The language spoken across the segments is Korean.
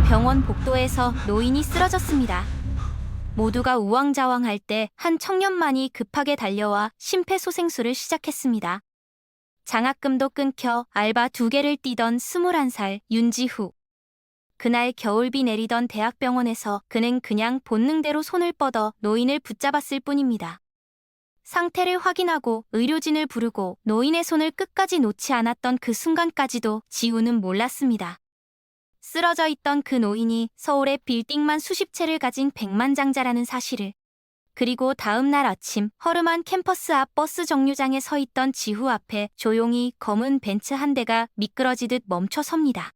한 병원 복도에서 노인이 쓰러졌습니다. 모두가 우왕좌왕할 때 한 청년만이 급하게 달려와 심폐소생술을 시작했습니다. 장학금도 끊겨 알바 2개를 뛰던 21살 윤지후. 그날 겨울비 내리던 대학병원에서 그는 그냥 본능대로 손을 뻗어 노인을 붙잡았을 뿐입니다. 상태를 확인하고 의료진을 부르고 노인의 손을 끝까지 놓지 않았던 그 순간까지도 지우는 몰랐습니다. 쓰러져 있던 그 노인이 서울의 빌딩만 수십 채를 가진 백만장자라는 사실을, 그리고 다음 날 아침 허름한 캠퍼스 앞 버스 정류장에 서 있던 지후 앞에 조용히 검은 벤츠 한 대가 미끄러지듯 멈춰 섭니다.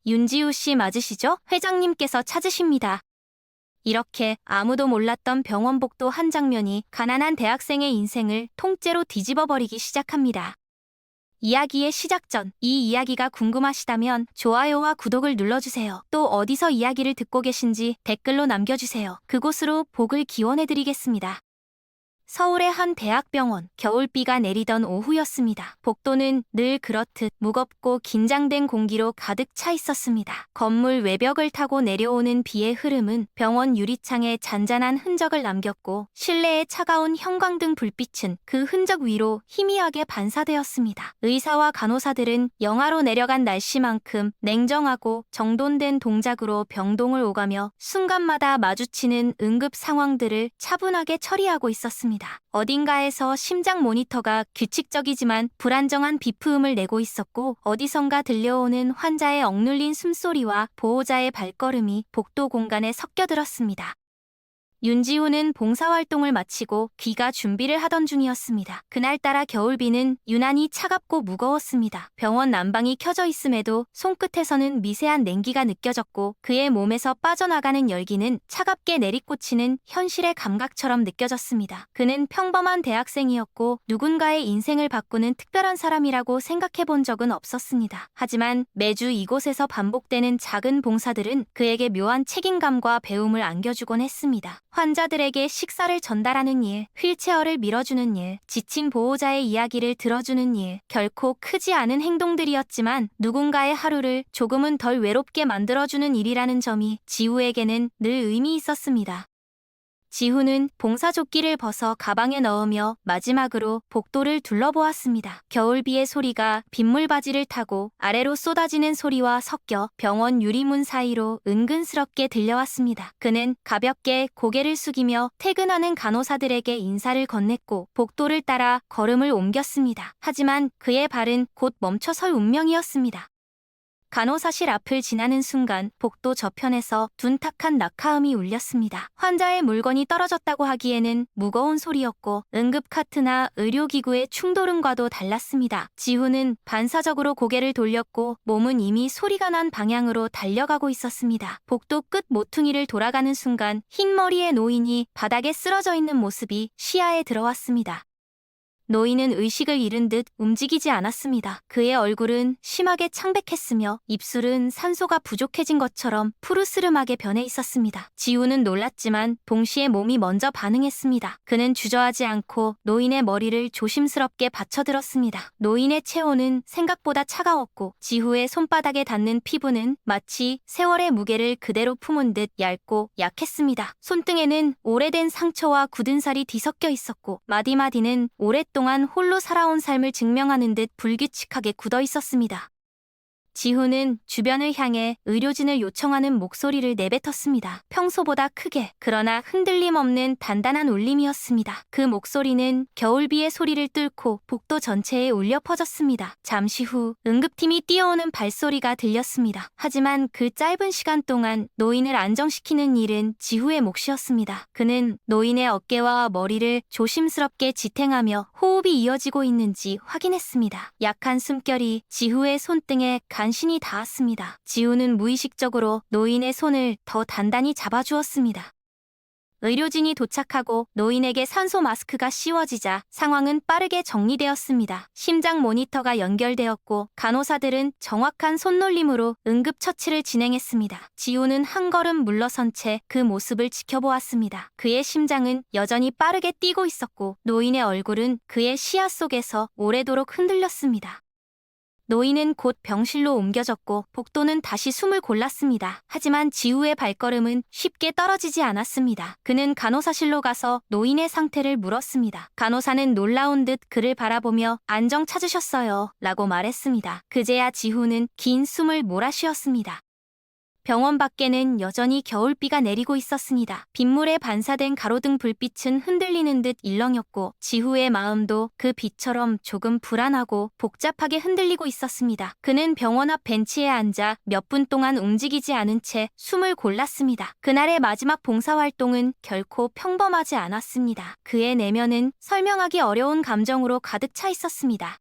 윤지우 씨 맞으시죠? 회장님께서 찾으십니다. 이렇게 아무도 몰랐던 병원 복도 한 장면이 가난한 대학생의 인생을 통째로 뒤집어버리기 시작합니다. 이야기의 시작 전 이 이야기가 궁금하시다면 좋아요와 구독을 눌러주세요. 또 어디서 이야기를 듣고 계신지 댓글로 남겨주세요. 그곳으로 복을 기원해드리겠습니다. 서울의 한 대학병원, 겨울비가 내리던 오후였습니다. 복도는 늘 그렇듯 무겁고 긴장된 공기로 가득 차 있었습니다. 건물 외벽을 타고 내려오는 비의 흐름은 병원 유리창에 잔잔한 흔적을 남겼고, 실내의 차가운 형광등 불빛은 그 흔적 위로 희미하게 반사되었습니다. 의사와 간호사들은 영하로 내려간 날씨만큼 냉정하고 정돈된 동작으로 병동을 오가며 순간마다 마주치는 응급 상황들을 차분하게 처리하고 있었습니다. 어딘가에서 심장 모니터가 규칙적이지만 불안정한 비프음을 내고 있었고, 어디선가 들려오는 환자의 억눌린 숨소리와 보호자의 발걸음이 복도 공간에 섞여들었습니다. 윤지우는 봉사활동을 마치고 귀가 준비를 하던 중이었습니다. 그날따라 겨울비는 유난히 차갑고 무거웠습니다. 병원 난방이 켜져 있음에도 손끝에서는 미세한 냉기가 느껴졌고, 그의 몸에서 빠져나가는 열기는 차갑게 내리꽂히는 현실의 감각처럼 느껴졌습니다. 그는 평범한 대학생이었고 누군가의 인생을 바꾸는 특별한 사람이라고 생각해 본 적은 없었습니다. 하지만 매주 이곳에서 반복되는 작은 봉사들은 그에게 묘한 책임감과 배움을 안겨주곤 했습니다. 환자들에게 식사를 전달하는 일, 휠체어를 밀어주는 일, 지친 보호자의 이야기를 들어주는 일, 결코 크지 않은 행동들이었지만 누군가의 하루를 조금은 덜 외롭게 만들어주는 일이라는 점이 지우에게는 늘 의미 있었습니다. 지후는 봉사조끼를 벗어 가방에 넣으며 마지막으로 복도를 둘러보았습니다. 겨울비의 소리가 빗물바지를 타고 아래로 쏟아지는 소리와 섞여 병원 유리문 사이로 은근스럽게 들려왔습니다. 그는 가볍게 고개를 숙이며 퇴근하는 간호사들에게 인사를 건넸고 복도를 따라 걸음을 옮겼습니다. 하지만 그의 발은 곧 멈춰설 운명이었습니다. 간호사실 앞을 지나는 순간 복도 저편에서 둔탁한 낙하음이 울렸습니다. 환자의 물건이 떨어졌다고 하기에는 무거운 소리였고, 응급카트나 의료기구의 충돌음과도 달랐습니다. 지후는 반사적으로 고개를 돌렸고 몸은 이미 소리가 난 방향으로 달려가고 있었습니다. 복도 끝 모퉁이를 돌아가는 순간 흰머리의 노인이 바닥에 쓰러져 있는 모습이 시야에 들어왔습니다. 노인은 의식을 잃은 듯 움직이지 않았습니다. 그의 얼굴은 심하게 창백했으며 입술은 산소가 부족해진 것처럼 푸르스름하게 변해 있었습니다. 지우는 놀랐지만 동시에 몸이 먼저 반응했습니다. 그는 주저하지 않고 노인의 머리를 조심스럽게 받쳐들었습니다. 노인의 체온은 생각보다 차가웠고 지후의 손바닥에 닿는 피부는 마치 세월의 무게를 그대로 품은 듯 얇고 약했습니다. 손등에는 오래된 상처와 굳은 살이 뒤섞여 있었고 마디마디는 오랫동안 홀로 살아온 삶을 증명하는 듯 불규칙하게 굳어 있었습니다. 지후는 주변을 향해 의료진을 요청하는 목소리를 내뱉었습니다. 평소보다 크게, 그러나 흔들림 없는 단단한 울림이었습니다. 그 목소리는 겨울비의 소리를 뚫고 복도 전체에 울려 퍼졌습니다. 잠시 후 응급팀이 뛰어오는 발소리가 들렸습니다. 하지만 그 짧은 시간 동안 노인을 안정시키는 일은 지후의 몫이었습니다. 그는 노인의 어깨와 머리를 조심스럽게 지탱하며 호흡이 이어지고 있는지 확인했습니다. 약한 숨결이 지후의 손등에 간신히 닿았습니다. 지우는 무의식적으로 노인의 손을 더 단단히 잡아주었습니다. 의료진이 도착하고 노인에게 산소 마스크가 씌워지자 상황은 빠르게 정리되었습니다. 심장 모니터가 연결되었고 간호사들은 정확한 손놀림으로 응급처치를 진행했습니다. 지우는 한 걸음 물러선 채 그 모습을 지켜보았습니다. 그의 심장은 여전히 빠르게 뛰고 있었고 노인의 얼굴은 그의 시야 속에서 오래도록 흔들렸습니다. 노인은 곧 병실로 옮겨졌고 복도는 다시 숨을 골랐습니다. 하지만 지우의 발걸음은 쉽게 떨어지지 않았습니다. 그는 간호사실로 가서 노인의 상태를 물었습니다. 간호사는 놀라운 듯 그를 바라보며 안정 찾으셨어요 라고 말했습니다. 그제야 지우는 긴 숨을 몰아쉬었습니다. 병원 밖에는 여전히 겨울비가 내리고 있었습니다. 빗물에 반사된 가로등 불빛은 흔들리는 듯 일렁였고 지후의 마음도 그 빛처럼 조금 불안하고 복잡하게 흔들리고 있었습니다. 그는 병원 앞 벤치에 앉아 몇 분 동안 움직이지 않은 채 숨을 골랐습니다. 그날의 마지막 봉사활동은 결코 평범하지 않았습니다. 그의 내면은 설명하기 어려운 감정으로 가득 차 있었습니다.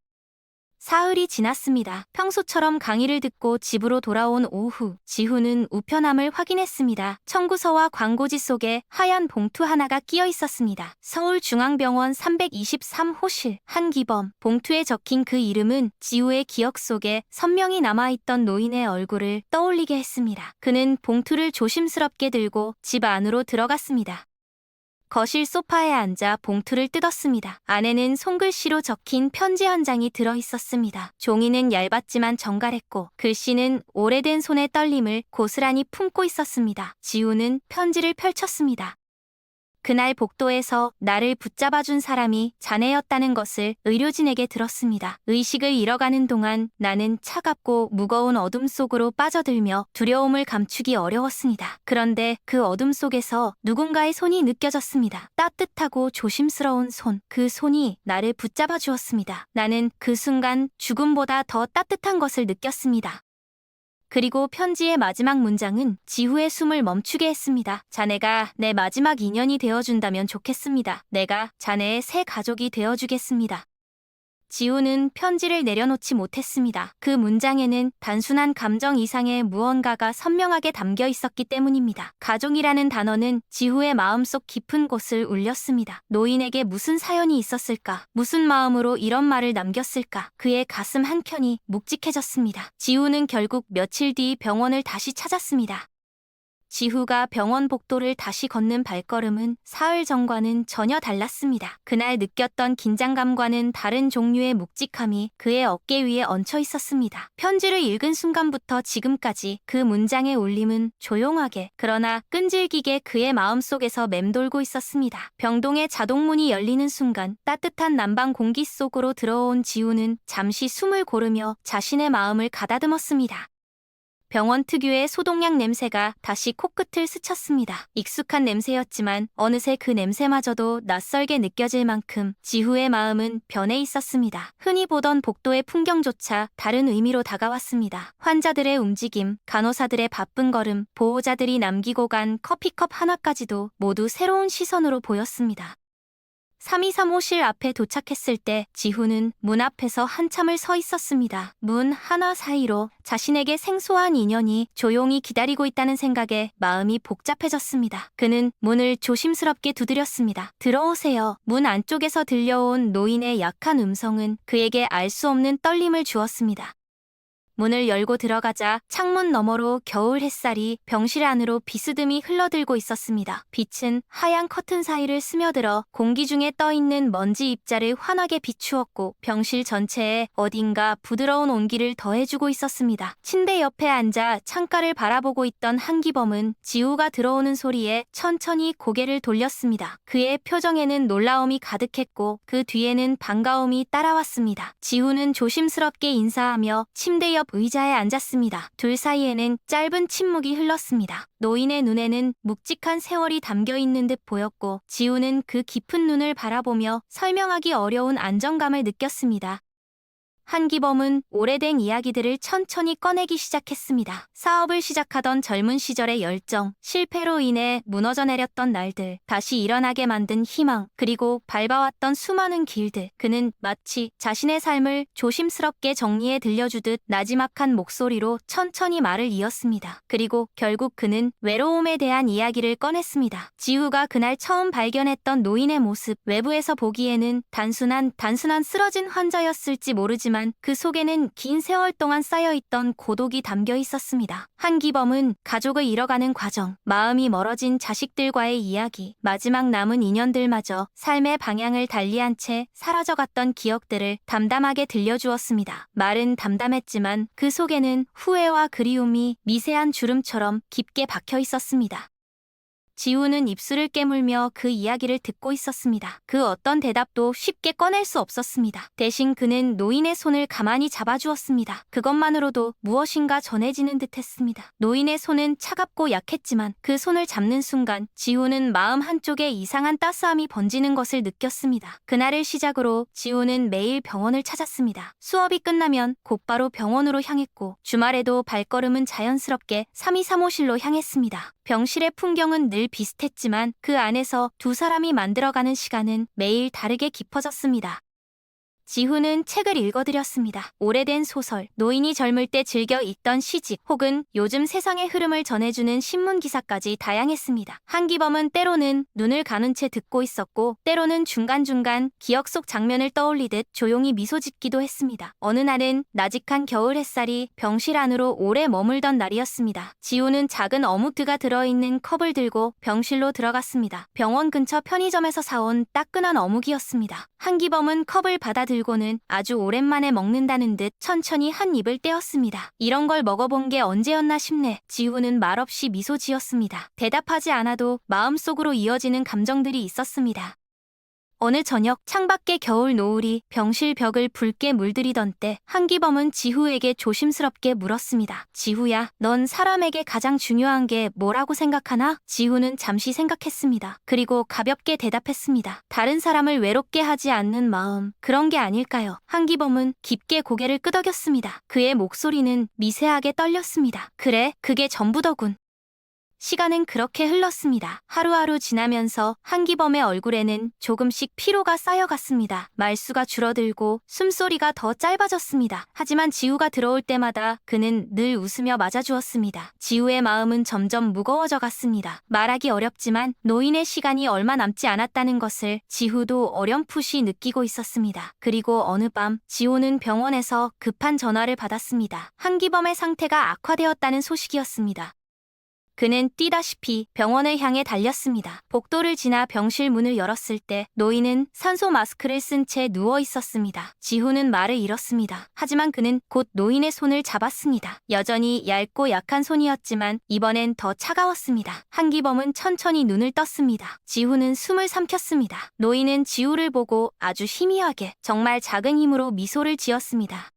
사흘이 지났습니다. 평소처럼 강의를 듣고 집으로 돌아온 오후, 지후는 우편함을 확인했습니다. 청구서와 광고지 속에 하얀 봉투 하나가 끼어 있었습니다. 서울중앙병원 323호실 한기범. 봉투에 적힌 그 이름은 지후의 기억 속에 선명히 남아있던 노인의 얼굴을 떠올리게 했습니다. 그는 봉투를 조심스럽게 들고 집 안으로 들어갔습니다. 거실 소파에 앉아 봉투를 뜯었습니다. 안에는 손글씨로 적힌 편지 한 장이 들어있었습니다. 종이는 얇았지만 정갈했고 글씨는 오래된 손의 떨림을 고스란히 품고 있었습니다. 지우는 편지를 펼쳤습니다. 그날 복도에서 나를 붙잡아준 사람이 자네였다는 것을 의료진에게 들었습니다. 의식을 잃어가는 동안 나는 차갑고 무거운 어둠 속으로 빠져들며 두려움을 감추기 어려웠습니다. 그런데 그 어둠 속에서 누군가의 손이 느껴졌습니다. 따뜻하고 조심스러운 손. 그 손이 나를 붙잡아 주었습니다. 나는 그 순간 죽음보다 더 따뜻한 것을 느꼈습니다. 그리고 편지의 마지막 문장은 지후의 숨을 멈추게 했습니다. 자네가 내 마지막 인연이 되어준다면 좋겠습니다. 내가 자네의 새 가족이 되어주겠습니다. 지우는 편지를 내려놓지 못했습니다. 그 문장에는 단순한 감정 이상의 무언가가 선명하게 담겨 있었기 때문입니다. 가족이라는 단어는 지우의 마음속 깊은 곳을 울렸습니다. 노인에게 무슨 사연이 있었을까? 무슨 마음으로 이런 말을 남겼을까? 그의 가슴 한켠이 묵직해졌습니다. 지우는 결국 며칠 뒤 병원을 다시 찾았습니다. 지후가 병원 복도를 다시 걷는 발걸음은 사흘 전과는 전혀 달랐습니다. 그날 느꼈던 긴장감과는 다른 종류의 묵직함이 그의 어깨 위에 얹혀 있었습니다. 편지를 읽은 순간부터 지금까지 그 문장의 울림은 조용하게 그러나 끈질기게 그의 마음속에서 맴돌고 있었습니다. 병동의 자동문이 열리는 순간 따뜻한 난방 공기 속으로 들어온 지후는 잠시 숨을 고르며 자신의 마음을 가다듬었습니다. 병원 특유의 소독약 냄새가 다시 코끝을 스쳤습니다. 익숙한 냄새였지만 어느새 그 냄새마저도 낯설게 느껴질 만큼 지후의 마음은 변해 있었습니다. 흔히 보던 복도의 풍경조차 다른 의미로 다가왔습니다. 환자들의 움직임, 간호사들의 바쁜 걸음, 보호자들이 남기고 간 커피컵 하나까지도 모두 새로운 시선으로 보였습니다. 3235실 앞에 도착했을 때 지후는 문 앞에서 한참을 서 있었습니다. 문 하나 사이로 자신에게 생소한 인연이 조용히 기다리고 있다는 생각에 마음이 복잡해졌습니다. 그는 문을 조심스럽게 두드렸습니다. 들어오세요. 문 안쪽에서 들려온 노인의 약한 음성은 그에게 알 수 없는 떨림을 주었습니다. 문을 열고 들어가자 창문 너머로 겨울 햇살이 병실 안으로 비스듬히 흘러들고 있었습니다. 빛은 하얀 커튼 사이를 스며들어 공기 중에 떠있는 먼지 입자를 환하게 비추었고 병실 전체에 어딘가 부드러운 온기를 더해주고 있었습니다. 침대 옆에 앉아 창가를 바라보고 있던 한기범은 지우가 들어오는 소리에 천천히 고개를 돌렸습니다. 그의 표정에는 놀라움이 가득했고 그 뒤에는 반가움이 따라왔습니다. 지우는 조심스럽게 인사하며 침대 옆 의자에 앉았습니다. 둘 사이에는 짧은 침묵이 흘렀습니다. 노인의 눈에는 묵직한 세월이 담겨 있는 듯 보였고 지우는 그 깊은 눈을 바라보며 설명하기 어려운 안정감을 느꼈습니다. 한기범은 오래된 이야기들을 천천히 꺼내기 시작했습니다. 사업을 시작하던 젊은 시절의 열정, 실패로 인해 무너져 내렸던 날들, 다시 일어나게 만든 희망, 그리고 밟아왔던 수많은 길들. 그는 마치 자신의 삶을 조심스럽게 정리해 들려주듯 나지막한 목소리로 천천히 말을 이었습니다. 그리고 결국 그는 외로움에 대한 이야기를 꺼냈습니다. 지우가 그날 처음 발견했던 노인의 모습, 외부에서 보기에는 단순한 쓰러진 환자였을지 모르지만 하지만 그 속에는 긴 세월 동안 쌓여있던 고독이 담겨 있었습니다. 한기범은 가족을 잃어가는 과정, 마음이 멀어진 자식들과의 이야기, 마지막 남은 인연들마저 삶의 방향을 달리한 채 사라져갔던 기억들을 담담하게 들려주었습니다. 말은 담담했지만 그 속에는 후회와 그리움이 미세한 주름처럼 깊게 박혀 있었습니다. 지우는 입술을 깨물며 그 이야기를 듣고 있었습니다. 그 어떤 대답도 쉽게 꺼낼 수 없었습니다. 대신 그는 노인의 손을 가만히 잡아주었습니다. 그것만으로도 무엇인가 전해지는 듯했습니다. 노인의 손은 차갑고 약했지만 그 손을 잡는 순간 지우는 마음 한쪽에 이상한 따스함이 번지는 것을 느꼈습니다. 그날을 시작으로 지우는 매일 병원을 찾았습니다. 수업이 끝나면 곧바로 병원으로 향했고 주말에도 발걸음은 자연스럽게 3235실로 향했습니다. 병실의 풍경은 늘 비슷했지만 그 안에서 두 사람이 만들어가는 시간은 매일 다르게 깊어졌습니다. 지후는 책을 읽어드렸습니다. 오래된 소설, 노인이 젊을 때 즐겨 읽던 시집, 혹은 요즘 세상의 흐름을 전해주는 신문 기사까지 다양했습니다. 한기범은 때로는 눈을 가는 채 듣고 있었고 때로는 중간중간 기억 속 장면을 떠올리듯 조용히 미소 짓기도 했습니다. 어느 날은 나직한 겨울 햇살이 병실 안으로 오래 머물던 날이었습니다. 지우는 작은 어묵드가 들어있는 컵을 들고 병실로 들어갔습니다. 병원 근처 편의점에서 사온 따끈한 어묵이었습니다. 한기범은 컵을 받아들고는 아주 오랜만에 먹는다는 듯 천천히 한 입을 떼었습니다. 이런 걸 먹어본 게 언제였나 싶네. 지우는 말없이 미소 지었습니다. 대답하지 않아도 마음속으로 이어지는 감정들이 있었습니다. 어느 저녁 창밖의 겨울 노을이 병실 벽을 붉게 물들이던 때 한기범은 지후에게 조심스럽게 물었습니다. 지후야, 넌 사람에게 가장 중요한 게 뭐라고 생각하나? 지후는 잠시 생각했습니다. 그리고 가볍게 대답했습니다. 다른 사람을 외롭게 하지 않는 마음, 그런 게 아닐까요? 한기범은 깊게 고개를 끄덕였습니다. 그의 목소리는 미세하게 떨렸습니다. 그래, 그게 전부더군. 시간은 그렇게 흘렀습니다. 하루하루 지나면서 한기범의 얼굴에는 조금씩 피로가 쌓여갔습니다. 말수가 줄어들고 숨소리가 더 짧아졌습니다. 하지만 지우가 들어올 때마다 그는 늘 웃으며 맞아주었습니다. 지우의 마음은 점점 무거워져 갔습니다. 말하기 어렵지만 노인의 시간이 얼마 남지 않았다는 것을 지우도 어렴풋이 느끼고 있었습니다. 그리고 어느 밤 지우는 병원에서 급한 전화를 받았습니다. 한기범의 상태가 악화되었다는 소식이었습니다. 그는 뛰다시피 병원을 향해 달렸습니다. 복도를 지나 병실 문을 열었을 때 노인은 산소 마스크를 쓴 채 누워 있었습니다. 지후는 말을 잃었습니다. 하지만 그는 곧 노인의 손을 잡았습니다. 여전히 얇고 약한 손이었지만 이번엔 더 차가웠습니다. 한기범은 천천히 눈을 떴습니다. 지후는 숨을 삼켰습니다. 노인은 지후를 보고 아주 희미하게, 정말 작은 힘으로 미소를 지었습니다.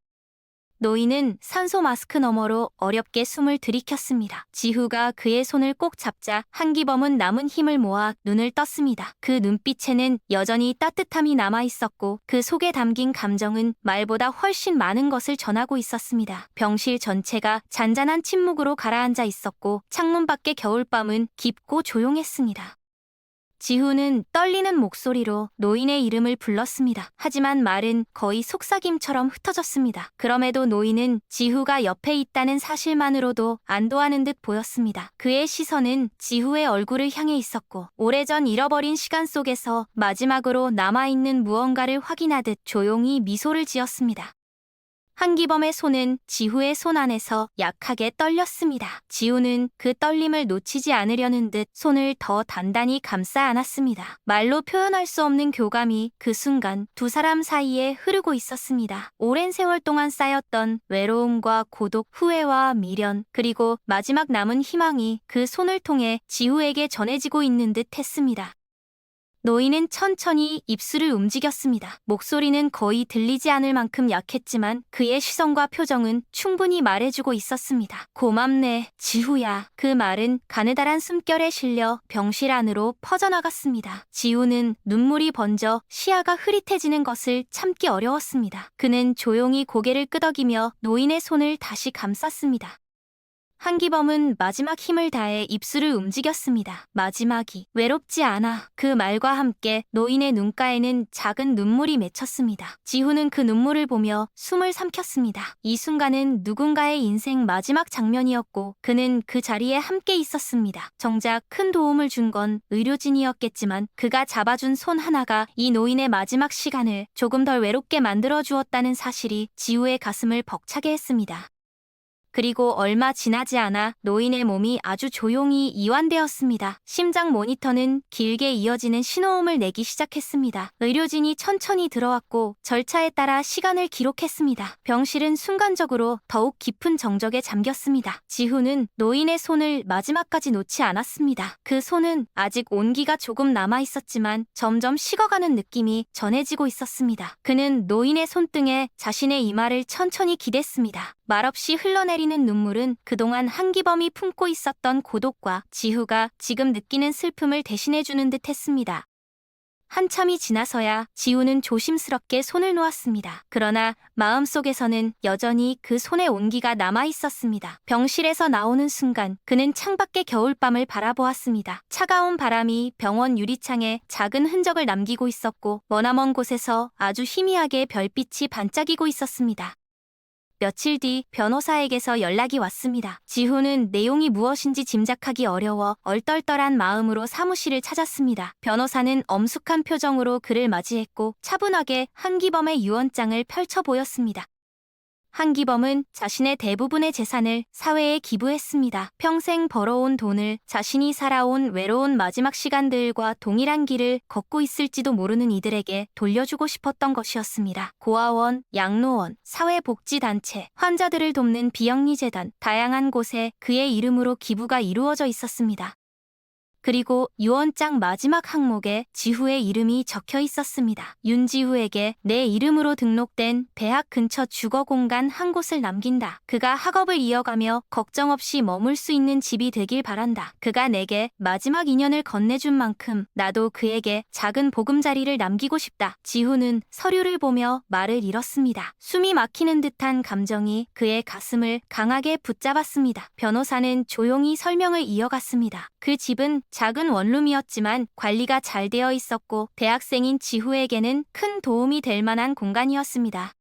노인은 산소 마스크 너머로 어렵게 숨을 들이켰습니다. 지후가 그의 손을 꼭 잡자 한기범은 남은 힘을 모아 눈을 떴습니다. 그 눈빛에는 여전히 따뜻함이 남아있었고 그 속에 담긴 감정은 말보다 훨씬 많은 것을 전하고 있었습니다. 병실 전체가 잔잔한 침묵으로 가라앉아 있었고 창문 밖의 겨울밤은 깊고 조용했습니다. 지후는 떨리는 목소리로 노인의 이름을 불렀습니다. 하지만 말은 거의 속삭임처럼 흩어졌습니다. 그럼에도 노인은 지후가 옆에 있다는 사실만으로도 안도하는 듯 보였습니다. 그의 시선은 지후의 얼굴을 향해 있었고 오래전 잃어버린 시간 속에서 마지막으로 남아있는 무언가를 확인하듯 조용히 미소를 지었습니다. 한기범의 손은 지후의 손 안에서 약하게 떨렸습니다. 지후는 그 떨림을 놓치지 않으려는 듯 손을 더 단단히 감싸 안았습니다. 말로 표현할 수 없는 교감이 그 순간 두 사람 사이에 흐르고 있었습니다. 오랜 세월 동안 쌓였던 외로움과 고독, 후회와 미련, 그리고 마지막 남은 희망이 그 손을 통해 지후에게 전해지고 있는 듯 했습니다. 노인은 천천히 입술을 움직였습니다. 목소리는 거의 들리지 않을 만큼 약했지만 그의 시선과 표정은 충분히 말해주고 있었습니다. 고맙네, 지후야. 그 말은 가느다란 숨결에 실려 병실 안으로 퍼져나갔습니다. 지후는 눈물이 번져 시야가 흐릿해지는 것을 참기 어려웠습니다. 그는 조용히 고개를 끄덕이며 노인의 손을 다시 감쌌습니다. 한기범은 마지막 힘을 다해 입술을 움직였습니다. 마지막이 외롭지 않아. 그 말과 함께 노인의 눈가에는 작은 눈물이 맺혔습니다. 지훈은 그 눈물을 보며 숨을 삼켰습니다. 이 순간은 누군가의 인생 마지막 장면이었고 그는 그 자리에 함께 있었습니다. 정작 큰 도움을 준 건 의료진이었겠지만 그가 잡아준 손 하나가 이 노인의 마지막 시간을 조금 덜 외롭게 만들어 주었다는 사실이 지우의 가슴을 벅차게 했습니다. 그리고 얼마 지나지 않아 노인의 몸이 아주 조용히 이완되었습니다. 심장 모니터는 길게 이어지는 신호음을 내기 시작했습니다. 의료진이 천천히 들어왔고 절차에 따라 시간을 기록했습니다. 병실은 순간적으로 더욱 깊은 정적에 잠겼습니다. 지훈은 노인의 손을 마지막까지 놓지 않았습니다. 그 손은 아직 온기가 조금 남아있었지만 점점 식어가는 느낌이 전해지고 있었습니다. 그는 노인의 손등에 자신의 이마를 천천히 기댔습니다. 말없이 흘러내리는 눈물은 그동안 한기범이 품고 있었던 고독과 지후가 지금 느끼는 슬픔을 대신해주는 듯 했습니다. 한참이 지나서야 지우는 조심스럽게 손을 놓았습니다. 그러나 마음속에서는 여전히 그 손의 온기가 남아있었습니다. 병실에서 나오는 순간 그는 창밖의 겨울밤을 바라보았습니다. 차가운 바람이 병원 유리창에 작은 흔적을 남기고 있었고 머나먼 곳에서 아주 희미하게 별빛이 반짝이고 있었습니다. 며칠 뒤 변호사에게서 연락이 왔습니다. 지훈은 내용이 무엇인지 짐작하기 어려워 얼떨떨한 마음으로 사무실을 찾았습니다. 변호사는 엄숙한 표정으로 그를 맞이했고 차분하게 한기범의 유언장을 펼쳐 보였습니다. 한기범은 자신의 대부분의 재산을 사회에 기부했습니다. 평생 벌어온 돈을 자신이 살아온 외로운 마지막 시간들과 동일한 길을 걷고 있을지도 모르는 이들에게 돌려주고 싶었던 것이었습니다. 고아원, 양로원, 사회복지단체, 환자들을 돕는 비영리재단, 다양한 곳에 그의 이름으로 기부가 이루어져 있었습니다. 그리고 유언장 마지막 항목에 지후의 이름이 적혀 있었습니다. 윤지후에게 내 이름으로 등록된 대학 근처 주거 공간 한 곳을 남긴다. 그가 학업을 이어가며 걱정 없이 머물 수 있는 집이 되길 바란다. 그가 내게 마지막 인연을 건네준 만큼 나도 그에게 작은 보금자리를 남기고 싶다. 지후는 서류를 보며 말을 잃었습니다. 숨이 막히는 듯한 감정이 그의 가슴을 강하게 붙잡았습니다. 변호사는 조용히 설명을 이어갔습니다. 그 집은 작은 원룸이었지만 관리가 잘 되어 있었고 대학생인 지후에게는 큰 도움이 될 만한 공간이었습니다.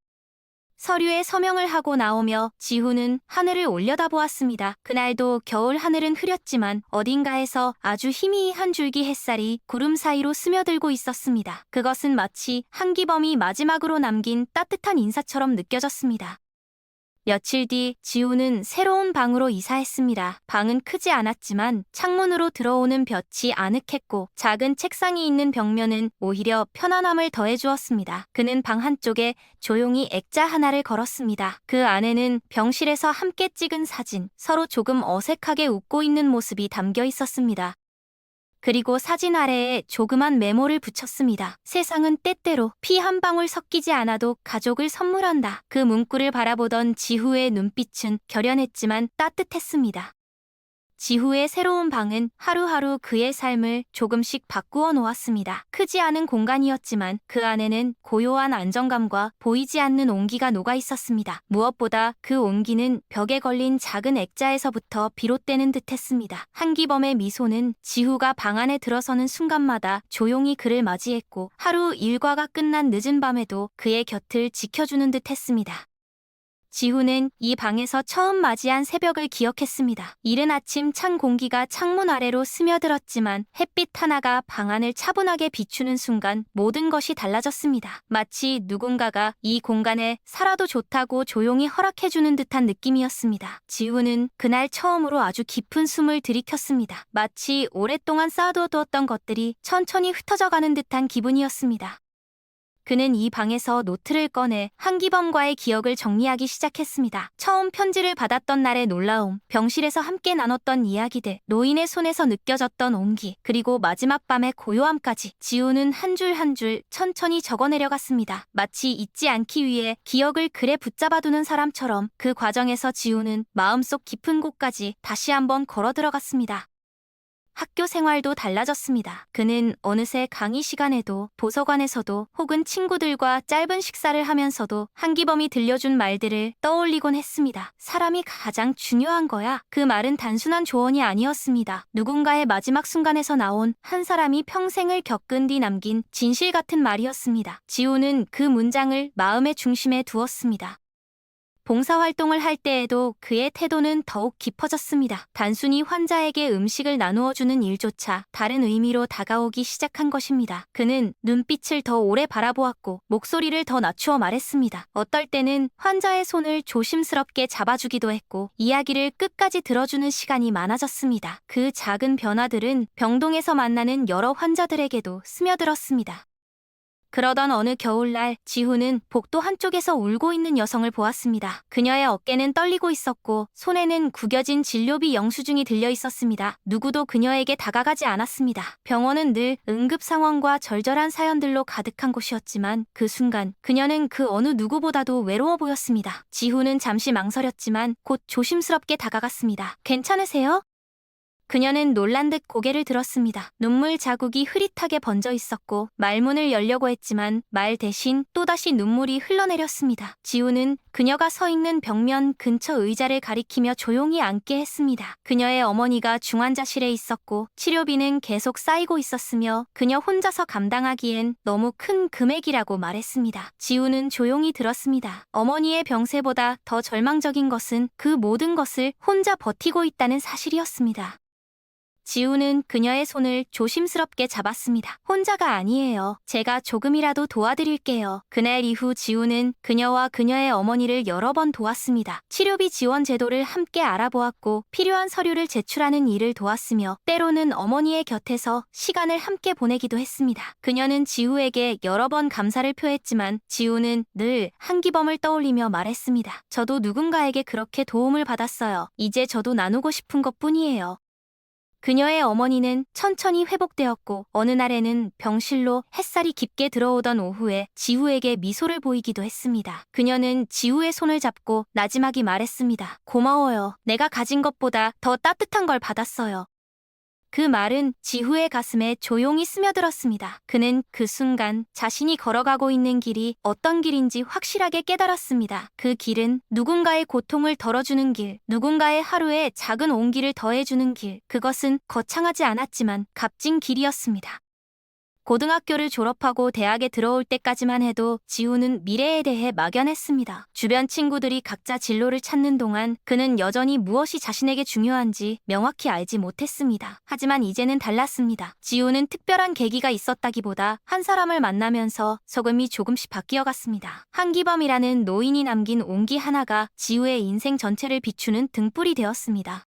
서류에 서명을 하고 나오며 지후는 하늘을 올려다보았습니다. 그날도 겨울 하늘은 흐렸지만 어딘가에서 아주 희미히 한 줄기 햇살이 구름 사이로 스며들고 있었습니다. 그것은 마치 한기범이 마지막으로 남긴 따뜻한 인사처럼 느껴졌습니다. 며칠 뒤 지우는 새로운 방으로 이사했습니다. 방은 크지 않았지만 창문으로 들어오는 볕이 아늑했고 작은 책상이 있는 벽면은 오히려 편안함을 더해주었습니다. 그는 방 한쪽에 조용히 액자 하나를 걸었습니다. 그 안에는 병실에서 함께 찍은 사진, 서로 조금 어색하게 웃고 있는 모습이 담겨 있었습니다. 그리고 사진 아래에 조그만 메모를 붙였습니다. 세상은 때때로 피 한 방울 섞이지 않아도 가족을 선물한다. 그 문구를 바라보던 지후의 눈빛은 결연했지만 따뜻했습니다. 지후의 새로운 방은 하루하루 그의 삶을 조금씩 바꾸어 놓았습니다. 크지 않은 공간이었지만 그 안에는 고요한 안정감과 보이지 않는 온기가 녹아 있었습니다. 무엇보다 그 온기는 벽에 걸린 작은 액자에서부터 비롯되는 듯했습니다. 한기범의 미소는 지후가 방 안에 들어서는 순간마다 조용히 그를 맞이했고 하루 일과가 끝난 늦은 밤에도 그의 곁을 지켜주는 듯했습니다. 지후는 이 방에서 처음 맞이한 새벽을 기억했습니다. 이른 아침 찬 공기가 창문 아래로 스며들었지만 햇빛 하나가 방 안을 차분하게 비추는 순간 모든 것이 달라졌습니다. 마치 누군가가 이 공간에 살아도 좋다고 조용히 허락해주는 듯한 느낌이었습니다. 지후는 그날 처음으로 아주 깊은 숨을 들이켰습니다. 마치 오랫동안 쌓아두었던 것들이 천천히 흩어져가는 듯한 기분이었습니다. 그는 이 방에서 노트를 꺼내 한기범과의 기억을 정리하기 시작했습니다. 처음 편지를 받았던 날의 놀라움, 병실에서 함께 나눴던 이야기들, 노인의 손에서 느껴졌던 온기, 그리고 마지막 밤의 고요함까지 지우는 한 줄 한 줄 천천히 적어내려갔습니다. 마치 잊지 않기 위해 기억을 글에 붙잡아두는 사람처럼 그 과정에서 지우는 마음속 깊은 곳까지 다시 한번 걸어 들어갔습니다. 학교 생활도 달라졌습니다. 그는 어느새 강의 시간에도 도서관에서도 혹은 친구들과 짧은 식사를 하면서도 한기범이 들려준 말들을 떠올리곤 했습니다. 사람이 가장 중요한 거야. 그 말은 단순한 조언이 아니었습니다. 누군가의 마지막 순간에서 나온 한 사람이 평생을 겪은 뒤 남긴 진실 같은 말이었습니다. 지우는 그 문장을 마음의 중심에 두었습니다. 봉사활동을 할 때에도 그의 태도는 더욱 깊어졌습니다. 단순히 환자에게 음식을 나누어 주는 일조차 다른 의미로 다가오기 시작한 것입니다. 그는 눈빛을 더 오래 바라보았고 목소리를 더 낮추어 말했습니다. 어떨 때는 환자의 손을 조심스럽게 잡아주기도 했고 이야기를 끝까지 들어주는 시간이 많아졌습니다. 그 작은 변화들은 병동에서 만나는 여러 환자들에게도 스며들었습니다. 그러던 어느 겨울날 지후는 복도 한쪽에서 울고 있는 여성을 보았습니다. 그녀의 어깨는 떨리고 있었고 손에는 구겨진 진료비 영수증이 들려 있었습니다. 누구도 그녀에게 다가가지 않았습니다. 병원은 늘 응급 상황과 절절한 사연들로 가득한 곳이었지만 그 순간 그녀는 그 어느 누구보다도 외로워 보였습니다. 지후는 잠시 망설였지만 곧 조심스럽게 다가갔습니다. 괜찮으세요? 그녀는 놀란 듯 고개를 들었습니다. 눈물 자국이 흐릿하게 번져 있었고 말문을 열려고 했지만 말 대신 또다시 눈물이 흘러내렸습니다. 지우는 그녀가 서 있는 벽면 근처 의자를 가리키며 조용히 앉게 했습니다. 그녀의 어머니가 중환자실에 있었고 치료비는 계속 쌓이고 있었으며 그녀 혼자서 감당하기엔 너무 큰 금액이라고 말했습니다. 지우는 조용히 들었습니다. 어머니의 병세보다 더 절망적인 것은 그 모든 것을 혼자 버티고 있다는 사실이었습니다. 지우는 그녀의 손을 조심스럽게 잡았습니다. 혼자가 아니에요. 제가 조금이라도 도와드릴게요. 그날 이후 지우는 그녀와 그녀의 어머니를 여러 번 도왔습니다. 치료비 지원 제도를 함께 알아보았고 필요한 서류를 제출하는 일을 도왔으며 때로는 어머니의 곁에서 시간을 함께 보내기도 했습니다. 그녀는 지우에게 여러 번 감사를 표했지만 지우는 늘 한기범을 떠올리며 말했습니다. 저도 누군가에게 그렇게 도움을 받았어요. 이제 저도 나누고 싶은 것뿐이에요. 그녀의 어머니는 천천히 회복되었고 어느 날에는 병실로 햇살이 깊게 들어오던 오후에 지우에게 미소를 보이기도 했습니다. 그녀는 지우의 손을 잡고 나지막이 말했습니다. 고마워요. 내가 가진 것보다 더 따뜻한 걸 받았어요. 그 말은 지후의 가슴에 조용히 스며들었습니다. 그는 그 순간 자신이 걸어가고 있는 길이 어떤 길인지 확실하게 깨달았습니다. 그 길은 누군가의 고통을 덜어주는 길, 누군가의 하루에 작은 온기를 더해주는 길, 그것은 거창하지 않았지만 값진 길이었습니다. 고등학교를 졸업하고 대학에 들어올 때까지만 해도 지우는 미래에 대해 막연했습니다. 주변 친구들이 각자 진로를 찾는 동안 그는 여전히 무엇이 자신에게 중요한지 명확히 알지 못했습니다. 하지만 이제는 달랐습니다. 지우는 특별한 계기가 있었다기보다 한 사람을 만나면서 소금이 조금씩 바뀌어갔습니다. 한기범이라는 노인이 남긴 온기 하나가 지우의 인생 전체를 비추는 등불이 되었습니다.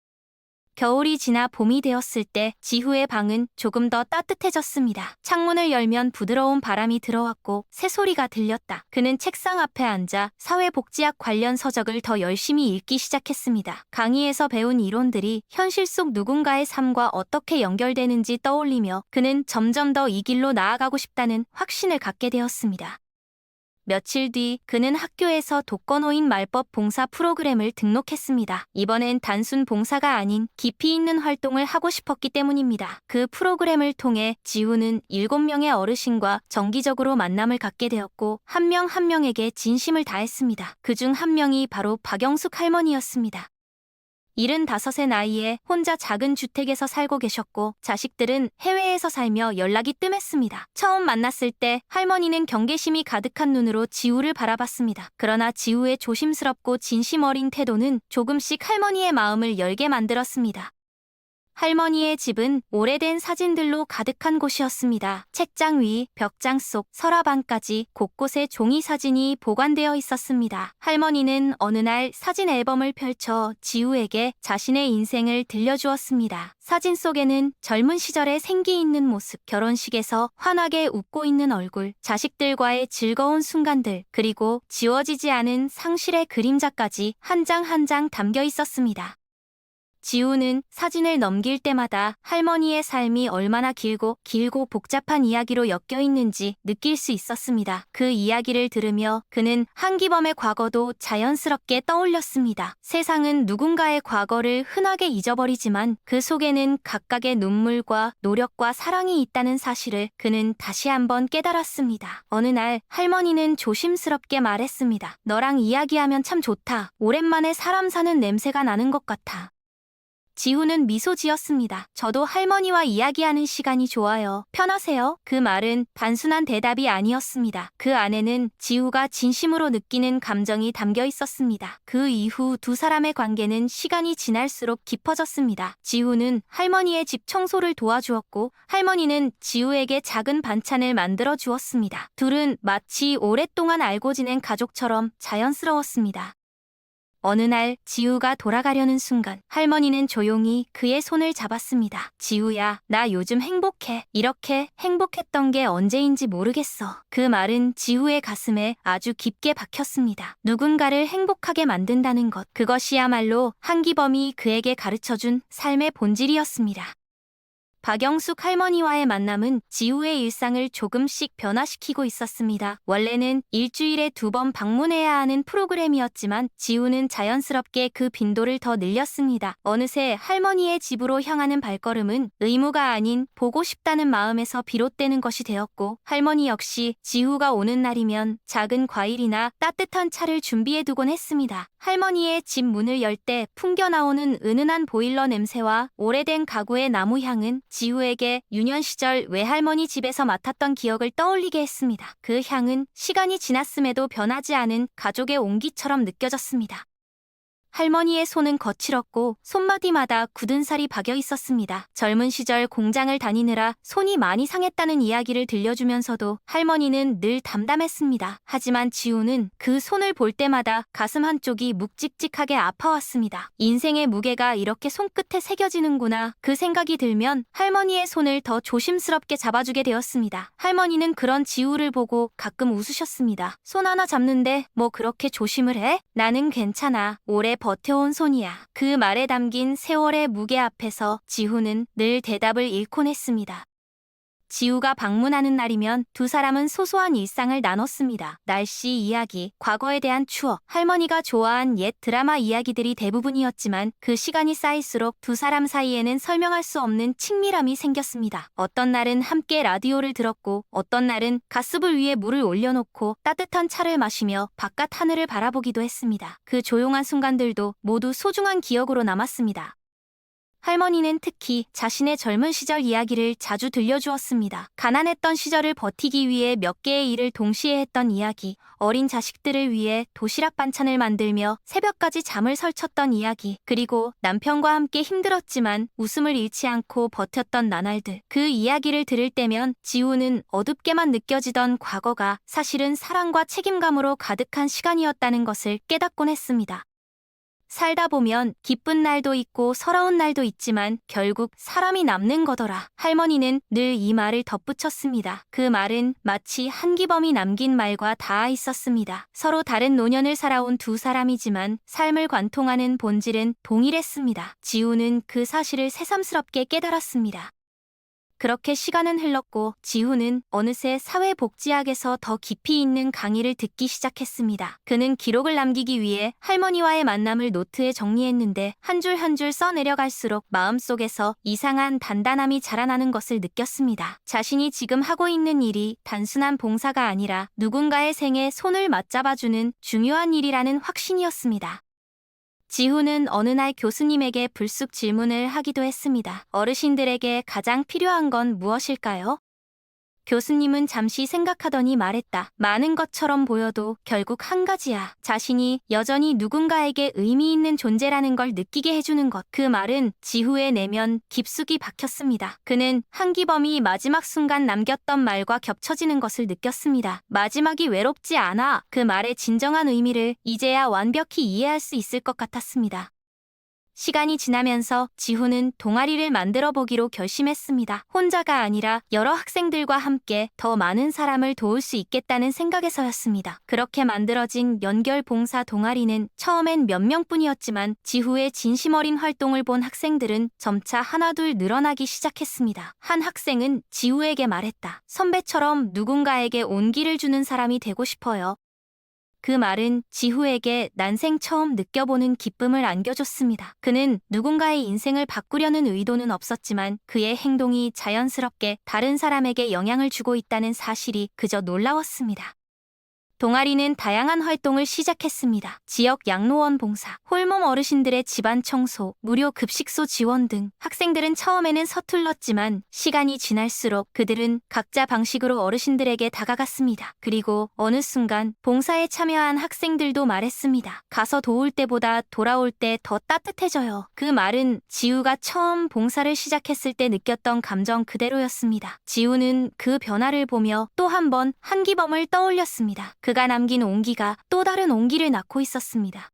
겨울이 지나 봄이 되었을 때 지후의 방은 조금 더 따뜻해졌습니다. 창문을 열면 부드러운 바람이 들어왔고 새소리가 들렸다. 그는 책상 앞에 앉아 사회복지학 관련 서적을 더 열심히 읽기 시작했습니다. 강의에서 배운 이론들이 현실 속 누군가의 삶과 어떻게 연결되는지 떠올리며 그는 점점 더 이 길로 나아가고 싶다는 확신을 갖게 되었습니다. 며칠 뒤 그는 학교에서 독거노인 말법 봉사 프로그램을 등록했습니다. 이번엔 단순 봉사가 아닌 깊이 있는 활동을 하고 싶었기 때문입니다. 그 프로그램을 통해 지우는 7명의 어르신과 정기적으로 만남을 갖게 되었고 한 명 한 명에게 진심을 다했습니다. 그중 한 명이 바로 박영숙 할머니였습니다. 75의 나이에 혼자 작은 주택에서 살고 계셨고 자식들은 해외에서 살며 연락이 뜸했습니다. 처음 만났을 때 할머니는 경계심이 가득한 눈으로 지우를 바라봤습니다. 그러나 지우의 조심스럽고 진심 어린 태도는 조금씩 할머니의 마음을 열게 만들었습니다. 할머니의 집은 오래된 사진들로 가득한 곳이었습니다. 책장 위, 벽장 속, 서랍 안까지 곳곳에 종이 사진이 보관되어 있었습니다. 할머니는 어느 날 사진 앨범을 펼쳐 지우에게 자신의 인생을 들려주었습니다. 사진 속에는 젊은 시절의 생기 있는 모습, 결혼식에서 환하게 웃고 있는 얼굴, 자식들과의 즐거운 순간들, 그리고 지워지지 않은 상실의 그림자까지 한 장 한 장 담겨 있었습니다. 지우는 사진을 넘길 때마다 할머니의 삶이 얼마나 길고 복잡한 이야기로 엮여 있는지 느낄 수 있었습니다. 그 이야기를 들으며 그는 한기범의 과거도 자연스럽게 떠올렸습니다. 세상은 누군가의 과거를 흔하게 잊어버리지만 그 속에는 각각의 눈물과 노력과 사랑이 있다는 사실을 그는 다시 한번 깨달았습니다. 어느 날 할머니는 조심스럽게 말했습니다. 너랑 이야기하면 참 좋다. 오랜만에 사람 사는 냄새가 나는 것 같아. 지우는 미소 지었습니다. 저도 할머니와 이야기하는 시간이 좋아요. 편하세요? 그 말은 단순한 대답이 아니었습니다. 그 안에는 지우가 진심으로 느끼는 감정이 담겨 있었습니다. 그 이후 두 사람의 관계는 시간이 지날수록 깊어졌습니다. 지우는 할머니의 집 청소를 도와주었고 할머니는 지우에게 작은 반찬을 만들어 주었습니다. 둘은 마치 오랫동안 알고 지낸 가족처럼 자연스러웠습니다. 어느 날 지우가 돌아가려는 순간 할머니는 조용히 그의 손을 잡았습니다. 지우야, 나 요즘 행복해. 이렇게 행복했던 게 언제인지 모르겠어. 그 말은 지우의 가슴에 아주 깊게 박혔습니다. 누군가를 행복하게 만든다는 것, 그것이야말로 한기범이 그에게 가르쳐준 삶의 본질이었습니다. 박영숙 할머니와의 만남은 지우의 일상을 조금씩 변화시키고 있었습니다. 원래는 일주일에 2번 방문해야 하는 프로그램이었지만 지우는 자연스럽게 그 빈도를 더 늘렸습니다. 어느새 할머니의 집으로 향하는 발걸음은 의무가 아닌 보고 싶다는 마음에서 비롯되는 것이 되었고 할머니 역시 지우가 오는 날이면 작은 과일이나 따뜻한 차를 준비해두곤 했습니다. 할머니의 집 문을 열 때 풍겨나오는 은은한 보일러 냄새와 오래된 가구의 나무 향은 지우에게 유년 시절 외할머니 집에서 맡았던 기억을 떠올리게 했습니다. 그 향은 시간이 지났음에도 변하지 않은 가족의 온기처럼 느껴졌습니다. 할머니의 손은 거칠었고 손마디마다 굳은 살이 박여 있었습니다. 젊은 시절 공장을 다니느라 손이 많이 상했다는 이야기를 들려주면서도 할머니는 늘 담담했습니다. 하지만 지우는 그 손을 볼 때마다 가슴 한쪽이 묵직직하게 아파왔습니다. 인생의 무게가 이렇게 손끝에 새겨지는구나. 그 생각이 들면 할머니의 손을 더 조심스럽게 잡아주게 되었습니다. 할머니는 그런 지우를 보고 가끔 웃으셨습니다. 손 하나 잡는데 뭐 그렇게 조심을 해? 나는 괜찮아. 오래 버텨온 손이야. 그 말에 담긴 세월의 무게 앞에서 지우는 늘 대답을 잃곤 했습니다. 지우가 방문하는 날이면 두 사람은 소소한 일상을 나눴습니다. 날씨 이야기, 과거에 대한 추억, 할머니가 좋아한 옛 드라마 이야기들이 대부분이었지만 그 시간이 쌓일수록 두 사람 사이에는 설명할 수 없는 친밀함이 생겼습니다. 어떤 날은 함께 라디오를 들었고 어떤 날은 가스불 위에 물을 올려놓고 따뜻한 차를 마시며 바깥 하늘을 바라보기도 했습니다. 그 조용한 순간들도 모두 소중한 기억으로 남았습니다. 할머니는 특히 자신의 젊은 시절 이야기를 자주 들려주었습니다. 가난했던 시절을 버티기 위해 몇 개의 일을 동시에 했던 이야기, 어린 자식들을 위해 도시락 반찬을 만들며 새벽까지 잠을 설쳤던 이야기, 그리고 남편과 함께 힘들었지만 웃음을 잃지 않고 버텼던 나날들. 그 이야기를 들을 때면 지우는 어둡게만 느껴지던 과거가 사실은 사랑과 책임감으로 가득한 시간이었다는 것을 깨닫곤 했습니다. 살다 보면 기쁜 날도 있고 서러운 날도 있지만 결국 사람이 남는 거더라. 할머니는 늘 이 말을 덧붙였습니다. 그 말은 마치 한기범이 남긴 말과 닿아 있었습니다. 서로 다른 노년을 살아온 두 사람이지만 삶을 관통하는 본질은 동일했습니다. 지우는 그 사실을 새삼스럽게 깨달았습니다. 그렇게 시간은 흘렀고 지우는 어느새 사회복지학에서 더 깊이 있는 강의를 듣기 시작했습니다. 그는 기록을 남기기 위해 할머니와의 만남을 노트에 정리했는데 한 줄 한 줄 써내려갈수록 마음속에서 이상한 단단함이 자라나는 것을 느꼈습니다. 자신이 지금 하고 있는 일이 단순한 봉사가 아니라 누군가의 생에 손을 맞잡아주는 중요한 일이라는 확신이었습니다. 지우는 어느 날 교수님에게 불쑥 질문을 하기도 했습니다. 어르신들에게 가장 필요한 건 무엇일까요? 교수님은 잠시 생각하더니 말했다. 많은 것처럼 보여도 결국 한 가지야. 자신이 여전히 누군가에게 의미 있는 존재라는 걸 느끼게 해주는 것. 그 말은 지우의 내면 깊숙이 박혔습니다. 그는 한기범이 마지막 순간 남겼던 말과 겹쳐지는 것을 느꼈습니다. 마지막이 외롭지 않아. 그 말의 진정한 의미를 이제야 완벽히 이해할 수 있을 것 같았습니다. 시간이 지나면서 지훈은 동아리를 만들어 보기로 결심했습니다. 혼자가 아니라 여러 학생들과 함께 더 많은 사람을 도울 수 있겠다는 생각에서였습니다. 그렇게 만들어진 연결봉사 동아리는 처음엔 몇 명뿐이었지만 지후의 진심 어린 활동을 본 학생들은 점차 하나둘 늘어나기 시작했습니다. 한 학생은 지후에게 말했다. 선배처럼 누군가에게 온기를 주는 사람이 되고 싶어요. 그 말은 지후에게 난생 처음 느껴보는 기쁨을 안겨줬습니다. 그는 누군가의 인생을 바꾸려는 의도는 없었지만 그의 행동이 자연스럽게 다른 사람에게 영향을 주고 있다는 사실이 그저 놀라웠습니다. 동아리는 다양한 활동을 시작했습니다. 지역 양로원 봉사, 홀몸 어르신들의 집안 청소, 무료 급식소 지원 등 학생들은 처음에는 서툴렀지만 시간이 지날수록 그들은 각자 방식으로 어르신들에게 다가갔습니다. 그리고 어느 순간 봉사에 참여한 학생들도 말했습니다. 가서 도울 때보다 돌아올 때 더 따뜻해져요. 그 말은 지우가 처음 봉사를 시작했을 때 느꼈던 감정 그대로였습니다. 지우는 그 변화를 보며 또 한 번 한기범을 떠올렸습니다. 그가 남긴 온기가 또 다른 온기를 낳고 있었습니다.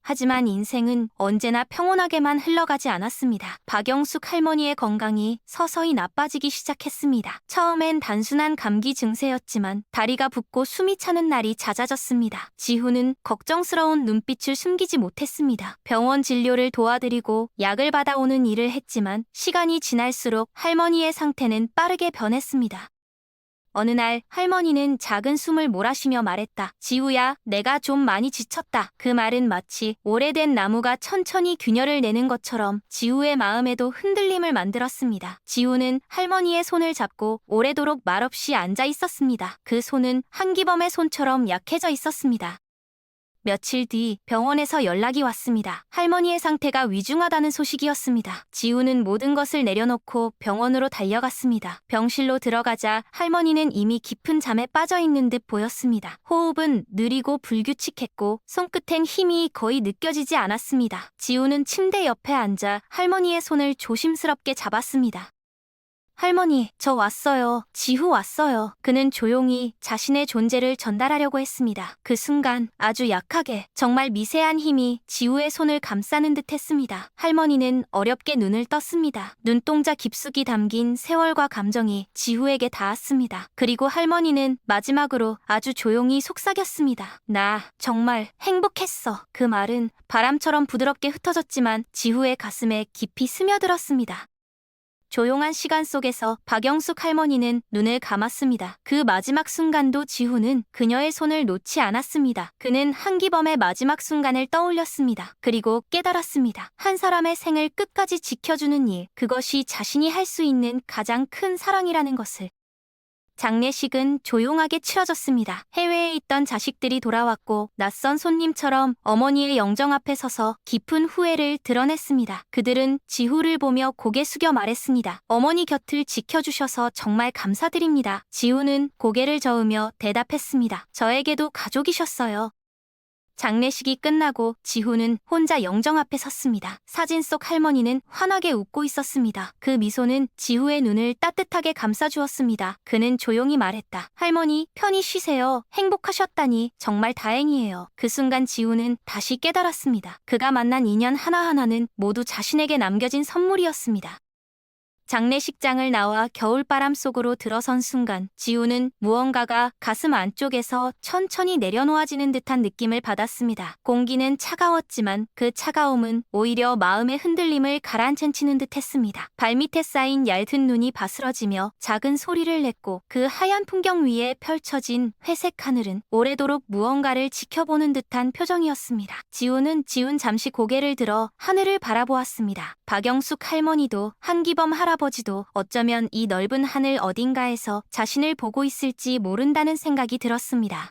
하지만 인생은 언제나 평온하게만 흘러가지 않았습니다. 박영숙 할머니의 건강이 서서히 나빠지기 시작했습니다. 처음엔 단순한 감기 증세였지만 다리가 붓고 숨이 차는 날이 잦아졌습니다. 지후는 걱정스러운 눈빛을 숨기지 못했습니다. 병원 진료를 도와드리고 약을 받아오는 일을 했지만 시간이 지날수록 할머니의 상태는 빠르게 변했습니다. 어느 날 할머니는 작은 숨을 몰아쉬며 말했다. 지우야, 내가 좀 많이 지쳤다. 그 말은 마치 오래된 나무가 천천히 균열을 내는 것처럼 지우의 마음에도 흔들림을 만들었습니다. 지우는 할머니의 손을 잡고 오래도록 말없이 앉아 있었습니다. 그 손은 한기범의 손처럼 약해져 있었습니다. 며칠 뒤 병원에서 연락이 왔습니다. 할머니의 상태가 위중하다는 소식이었습니다. 지우는 모든 것을 내려놓고 병원으로 달려갔습니다. 병실로 들어가자 할머니는 이미 깊은 잠에 빠져 있는 듯 보였습니다. 호흡은 느리고 불규칙했고 손끝엔 힘이 거의 느껴지지 않았습니다. 지우는 침대 옆에 앉아 할머니의 손을 조심스럽게 잡았습니다. 할머니, 저 왔어요. 지후 왔어요. 그는 조용히 자신의 존재를 전달하려고 했습니다. 그 순간 아주 약하게 정말 미세한 힘이 지후의 손을 감싸는 듯 했습니다. 할머니는 어렵게 눈을 떴습니다. 눈동자 깊숙이 담긴 세월과 감정이 지후에게 닿았습니다. 그리고 할머니는 마지막으로 아주 조용히 속삭였습니다. 나 정말 행복했어. 그 말은 바람처럼 부드럽게 흩어졌지만 지후의 가슴에 깊이 스며들었습니다. 조용한 시간 속에서 박영숙 할머니는 눈을 감았습니다. 그 마지막 순간도 지후는 그녀의 손을 놓지 않았습니다. 그는 한기범의 마지막 순간을 떠올렸습니다. 그리고 깨달았습니다. 한 사람의 생을 끝까지 지켜주는 일, 그것이 자신이 할 수 있는 가장 큰 사랑이라는 것을. 장례식은 조용하게 치러졌습니다. 해외에 있던 자식들이 돌아왔고 낯선 손님처럼 어머니의 영정 앞에 서서 깊은 후회를 드러냈습니다. 그들은 지후를 보며 고개 숙여 말했습니다. 어머니 곁을 지켜주셔서 정말 감사드립니다. 지후는 고개를 저으며 대답했습니다. 저에게도 가족이셨어요. 장례식이 끝나고 지후는 혼자 영정 앞에 섰습니다. 사진 속 할머니는 환하게 웃고 있었습니다. 그 미소는 지후의 눈을 따뜻하게 감싸주었습니다. 그는 조용히 말했다. 할머니, 편히 쉬세요. 행복하셨다니 정말 다행이에요. 그 순간 지후는 다시 깨달았습니다. 그가 만난 인연 하나하나는 모두 자신에게 남겨진 선물이었습니다. 장례식장을 나와 겨울바람 속으로 들어선 순간 지우는 무언가가 가슴 안쪽에서 천천히 내려놓아지는 듯한 느낌을 받았습니다. 공기는 차가웠지만 그 차가움은 오히려 마음의 흔들림을 가라앉히는 듯했습니다. 발밑에 쌓인 얇은 눈이 바스러지며 작은 소리를 냈고 그 하얀 풍경 위에 펼쳐진 회색 하늘은 오래도록 무언가를 지켜보는 듯한 표정이었습니다. 지우는 잠시 고개를 들어 하늘을 바라보았습니다. 박영숙 할머니도 한기범 할아버지도 어쩌면 이 넓은 하늘 어딘가에서 자신을 보고 있을지 모른다는 생각이 들었습니다.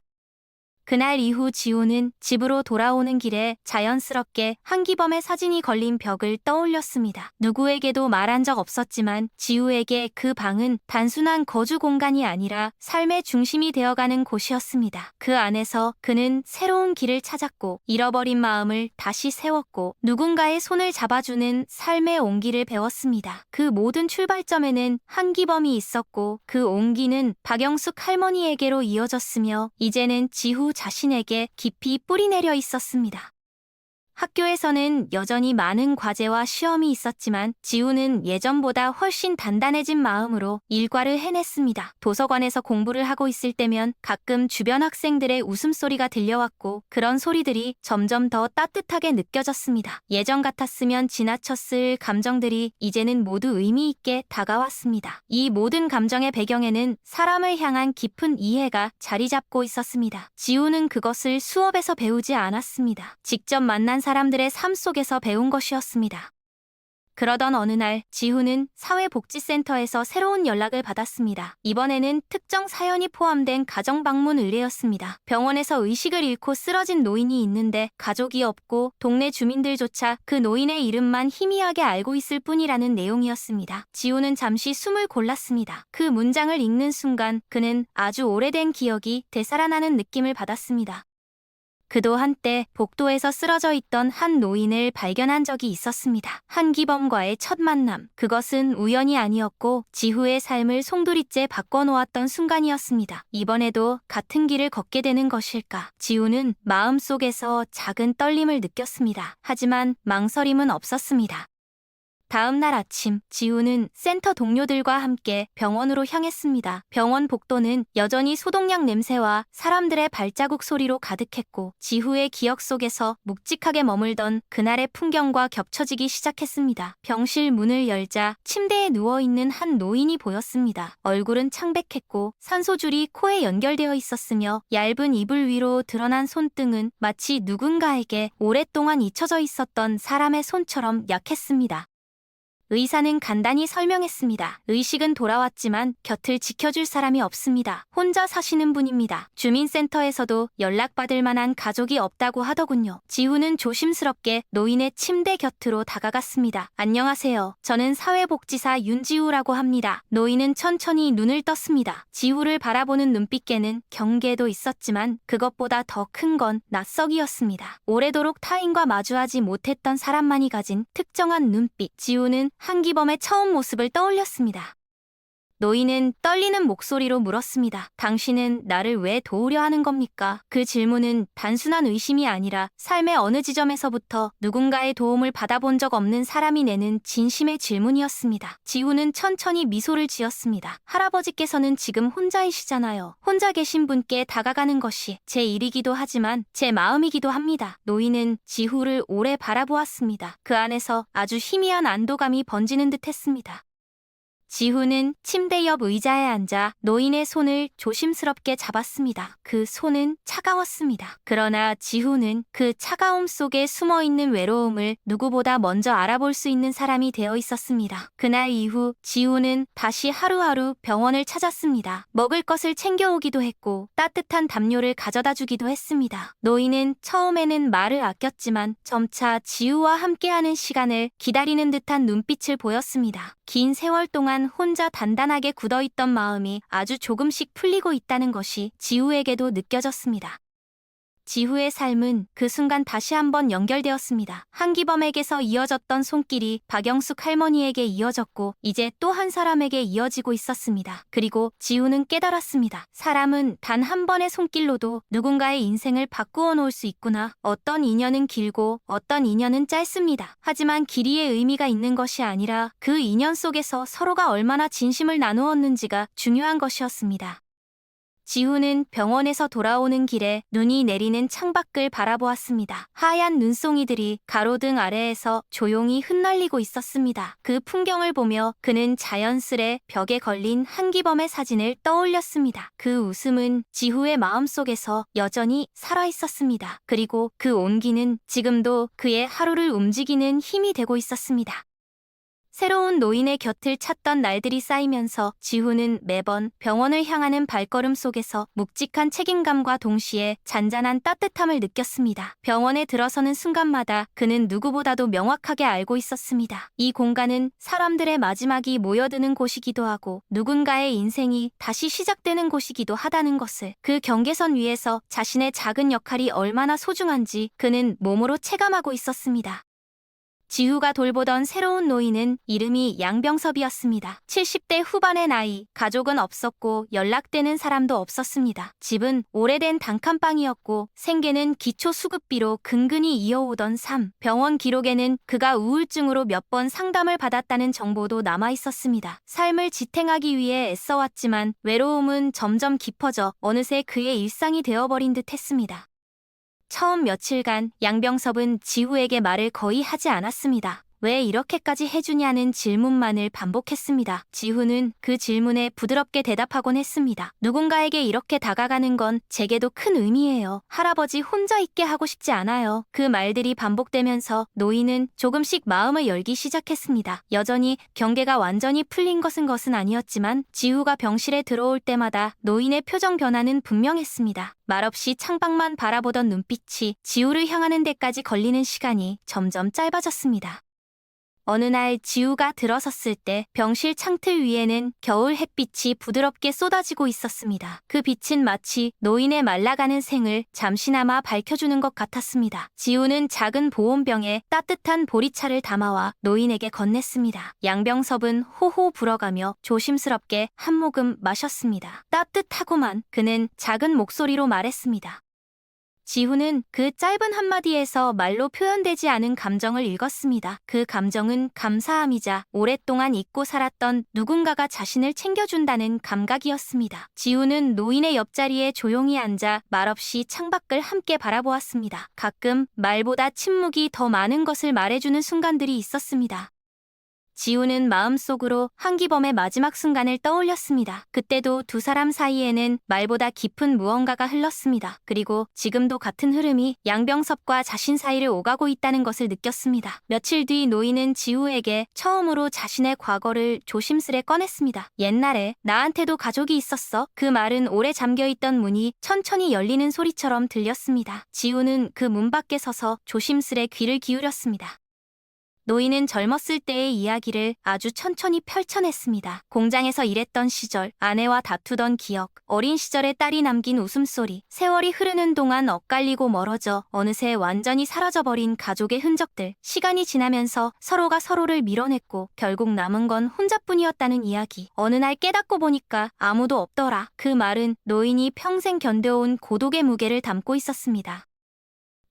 그날 이후 지우는 집으로 돌아오는 길에 자연스럽게 한기범의 사진이 걸린 벽을 떠올렸습니다. 누구에게도 말한 적 없었지만 지우에게 그 방은 단순한 거주 공간이 아니라 삶의 중심이 되어가는 곳이었습니다. 그 안에서 그는 새로운 길을 찾았고 잃어버린 마음을 다시 세웠고 누군가의 손을 잡아주는 삶의 온기를 배웠습니다. 그 모든 출발점에는 한기범이 있었고 그 온기는 박영숙 할머니에게로 이어졌으며 이제는 지후 자신에게 깊이 뿌리내려 있었습니다. 학교에서는 여전히 많은 과제와 시험이 있었지만 지우는 예전보다 훨씬 단단해진 마음으로 일과를 해냈습니다. 도서관에서 공부를 하고 있을 때면 가끔 주변 학생들의 웃음소리가 들려왔고 그런 소리들이 점점 더 따뜻하게 느껴졌습니다. 예전 같았으면 지나쳤을 감정들이 이제는 모두 의미 있게 다가왔습니다. 이 모든 감정의 배경에는 사람을 향한 깊은 이해가 자리 잡고 있었습니다. 지우는 그것을 수업에서 배우지 않았습니다. 직접 만난 사람들의 삶 속에서 배운 것이었습니다. 그러던 어느 날 지우는 사회복지센터에서 새로운 연락을 받았습니다. 이번에는 특정 사연이 포함된 가정방문 의뢰였습니다. 병원에서 의식을 잃고 쓰러진 노인이 있는데 가족이 없고 동네 주민들조차 그 노인의 이름만 희미하게 알고 있을 뿐이라는 내용이었습니다. 지우는 잠시 숨을 골랐습니다. 그 문장을 읽는 순간 그는 아주 오래된 기억이 되살아나는 느낌을 받았습니다. 그도 한때 복도에서 쓰러져 있던 한 노인을 발견한 적이 있었습니다. 한기범과의 첫 만남, 그것은 우연이 아니었고 지후의 삶을 송두리째 바꿔놓았던 순간이었습니다. 이번에도 같은 길을 걷게 되는 것일까? 지우는 마음속에서 작은 떨림을 느꼈습니다. 하지만 망설임은 없었습니다. 다음 날 아침, 지우는 센터 동료들과 함께 병원으로 향했습니다. 병원 복도는 여전히 소독약 냄새와 사람들의 발자국 소리로 가득했고 지후의 기억 속에서 묵직하게 머물던 그날의 풍경과 겹쳐지기 시작했습니다. 병실 문을 열자 침대에 누워있는 한 노인이 보였습니다. 얼굴은 창백했고 산소줄이 코에 연결되어 있었으며 얇은 이불 위로 드러난 손등은 마치 누군가에게 오랫동안 잊혀져 있었던 사람의 손처럼 약했습니다. 의사는 간단히 설명했습니다. 의식은 돌아왔지만 곁을 지켜줄 사람이 없습니다. 혼자 사시는 분입니다. 주민센터에서도 연락받을 만한 가족이 없다고 하더군요. 지우는 조심스럽게 노인의 침대 곁으로 다가갔습니다. 안녕하세요. 저는 사회복지사 윤지우라고 합니다. 노인은 천천히 눈을 떴습니다. 지우를 바라보는 눈빛께는 경계도 있었지만 그것보다 더 큰 건 낯서기였습니다. 오래도록 타인과 마주하지 못했던 사람만이 가진 특정한 눈빛. 지우는 한기범의 처음 모습을 떠올렸습니다. 노인은 떨리는 목소리로 물었습니다. 당신은 나를 왜 도우려 하는 겁니까? 그 질문은 단순한 의심이 아니라 삶의 어느 지점에서부터 누군가의 도움을 받아본 적 없는 사람이 내는 진심의 질문이었습니다. 지우는 천천히 미소를 지었습니다. 할아버지께서는 지금 혼자이시잖아요. 혼자 계신 분께 다가가는 것이 제 일이기도 하지만 제 마음이기도 합니다. 노인은 지후를 오래 바라보았습니다. 그 안에서 아주 희미한 안도감이 번지는 듯 했습니다. 지후는 침대 옆 의자에 앉아 노인의 손을 조심스럽게 잡았습니다. 그 손은 차가웠습니다. 그러나 지후는 그 차가움 속에 숨어있는 외로움을 누구보다 먼저 알아볼 수 있는 사람이 되어 있었습니다. 그날 이후 지후는 다시 하루하루 병원을 찾았습니다. 먹을 것을 챙겨오기도 했고 따뜻한 담요를 가져다 주기도 했습니다. 노인은 처음에는 말을 아꼈지만 점차 지후와 함께하는 시간을 기다리는 듯한 눈빛을 보였습니다. 긴 세월 동안 혼자 단단하게 굳어있던 마음이 아주 조금씩 풀리고 있다는 것이 지우에게도 느껴졌습니다. 지후의 삶은 그 순간 다시 한번 연결되었습니다. 한기범에게서 이어졌던 손길이 박영숙 할머니에게 이어졌고 이제 또 한 사람에게 이어지고 있었습니다. 그리고 지우는 깨달았습니다. 사람은 단 한 번의 손길로도 누군가의 인생을 바꾸어 놓을 수 있구나. 어떤 인연은 길고 어떤 인연은 짧습니다. 하지만 길이의 의미가 있는 것이 아니라 그 인연 속에서 서로가 얼마나 진심을 나누었는지가 중요한 것이었습니다. 지후는 병원에서 돌아오는 길에 눈이 내리는 창밖을 바라보았습니다. 하얀 눈송이들이 가로등 아래에서 조용히 흩날리고 있었습니다. 그 풍경을 보며 그는 자연스레 벽에 걸린 한기범의 사진을 떠올렸습니다. 그 웃음은 지후의 마음속에서 여전히 살아있었습니다. 그리고 그 온기는 지금도 그의 하루를 움직이는 힘이 되고 있었습니다. 새로운 노인의 곁을 찾던 날들이 쌓이면서 지후는 매번 병원을 향하는 발걸음 속에서 묵직한 책임감과 동시에 잔잔한 따뜻함을 느꼈습니다. 병원에 들어서는 순간마다 그는 누구보다도 명확하게 알고 있었습니다. 이 공간은 사람들의 마지막이 모여드는 곳이기도 하고 누군가의 인생이 다시 시작되는 곳이기도 하다는 것을, 그 경계선 위에서 자신의 작은 역할이 얼마나 소중한지 그는 몸으로 체감하고 있었습니다. 지후가 돌보던 새로운 노인은 이름이 양병섭이었습니다. 70대 후반의 나이, 가족은 없었고 연락되는 사람도 없었습니다. 집은 오래된 단칸방이었고 생계는 기초 수급비로 근근히 이어오던 삶. 병원 기록에는 그가 우울증으로 몇 번 상담을 받았다는 정보도 남아 있었습니다. 삶을 지탱하기 위해 애써왔지만 외로움은 점점 깊어져 어느새 그의 일상이 되어버린 듯 했습니다. 처음 며칠간 양병섭은 지후에게 말을 거의 하지 않았습니다. 왜 이렇게까지 해주냐는 질문만을 반복했습니다. 지후는 그 질문에 부드럽게 대답하곤 했습니다. 누군가에게 이렇게 다가가는 건 제게도 큰 의미예요. 할아버지 혼자 있게 하고 싶지 않아요. 그 말들이 반복되면서 노인은 조금씩 마음을 열기 시작했습니다. 여전히 경계가 완전히 풀린 것은 아니었지만 지후가 병실에 들어올 때마다 노인의 표정 변화는 분명했습니다. 말없이 창밖만 바라보던 눈빛이 지후를 향하는 데까지 걸리는 시간이 점점 짧아졌습니다. 어느 날 지후가 들어섰을 때 병실 창틀 위에는 겨울 햇빛이 부드럽게 쏟아지고 있었습니다. 그 빛은 마치 노인의 말라가는 생을 잠시나마 밝혀주는 것 같았습니다. 지후는 작은 보온병에 따뜻한 보리차를 담아와 노인에게 건넸습니다. 양병섭은 호호 불어가며 조심스럽게 한 모금 마셨습니다. 따뜻하고만. 그는 작은 목소리로 말했습니다. 지후는 그 짧은 한마디에서 말로 표현되지 않은 감정을 읽었습니다. 그 감정은 감사함이자 오랫동안 잊고 살았던 누군가가 자신을 챙겨준다는 감각이었습니다. 지후는 노인의 옆자리에 조용히 앉아 말없이 창밖을 함께 바라보았습니다. 가끔 말보다 침묵이 더 많은 것을 말해주는 순간들이 있었습니다. 지후는 마음속으로 한기범의 마지막 순간을 떠올렸습니다. 그때도 두 사람 사이에는 말보다 깊은 무언가가 흘렀습니다. 그리고 지금도 같은 흐름이 양병섭과 자신 사이를 오가고 있다는 것을 느꼈습니다. 며칠 뒤 노인은 지후에게 처음으로 자신의 과거를 조심스레 꺼냈습니다. 옛날에 나한테도 가족이 있었어. 그 말은 오래 잠겨있던 문이 천천히 열리는 소리처럼 들렸습니다. 지후는 그 문 밖에 서서 조심스레 귀를 기울였습니다. 노인은 젊었을 때의 이야기를 아주 천천히 펼쳐냈습니다. 공장에서 일했던 시절, 아내와 다투던 기억, 어린 시절의 딸이 남긴 웃음소리, 세월이 흐르는 동안 엇갈리고 멀어져 어느새 완전히 사라져버린 가족의 흔적들, 시간이 지나면서 서로가 서로를 밀어냈고 결국 남은 건 혼자뿐이었다는 이야기. 어느 날 깨닫고 보니까 아무도 없더라. 그 말은 노인이 평생 견뎌온 고독의 무게를 담고 있었습니다.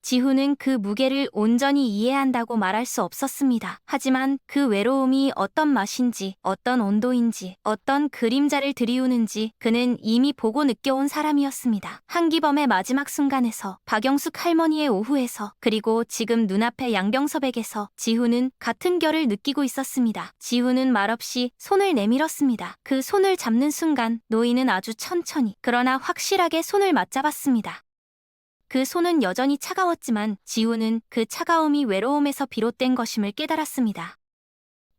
지후는 그 무게를 온전히 이해한다고 말할 수 없었습니다. 하지만 그 외로움이 어떤 맛인지, 어떤 온도인지, 어떤 그림자를 드리우는지 그는 이미 보고 느껴온 사람이었습니다. 한기범의 마지막 순간에서, 박영숙 할머니의 오후에서, 그리고 지금 눈앞의 양병섭에게서 지후는 같은 결을 느끼고 있었습니다. 지후는 말없이 손을 내밀었습니다. 그 손을 잡는 순간 노인은 아주 천천히, 그러나 확실하게 손을 맞잡았습니다. 그 손은 여전히 차가웠지만 지후는 그 차가움이 외로움에서 비롯된 것임을 깨달았습니다.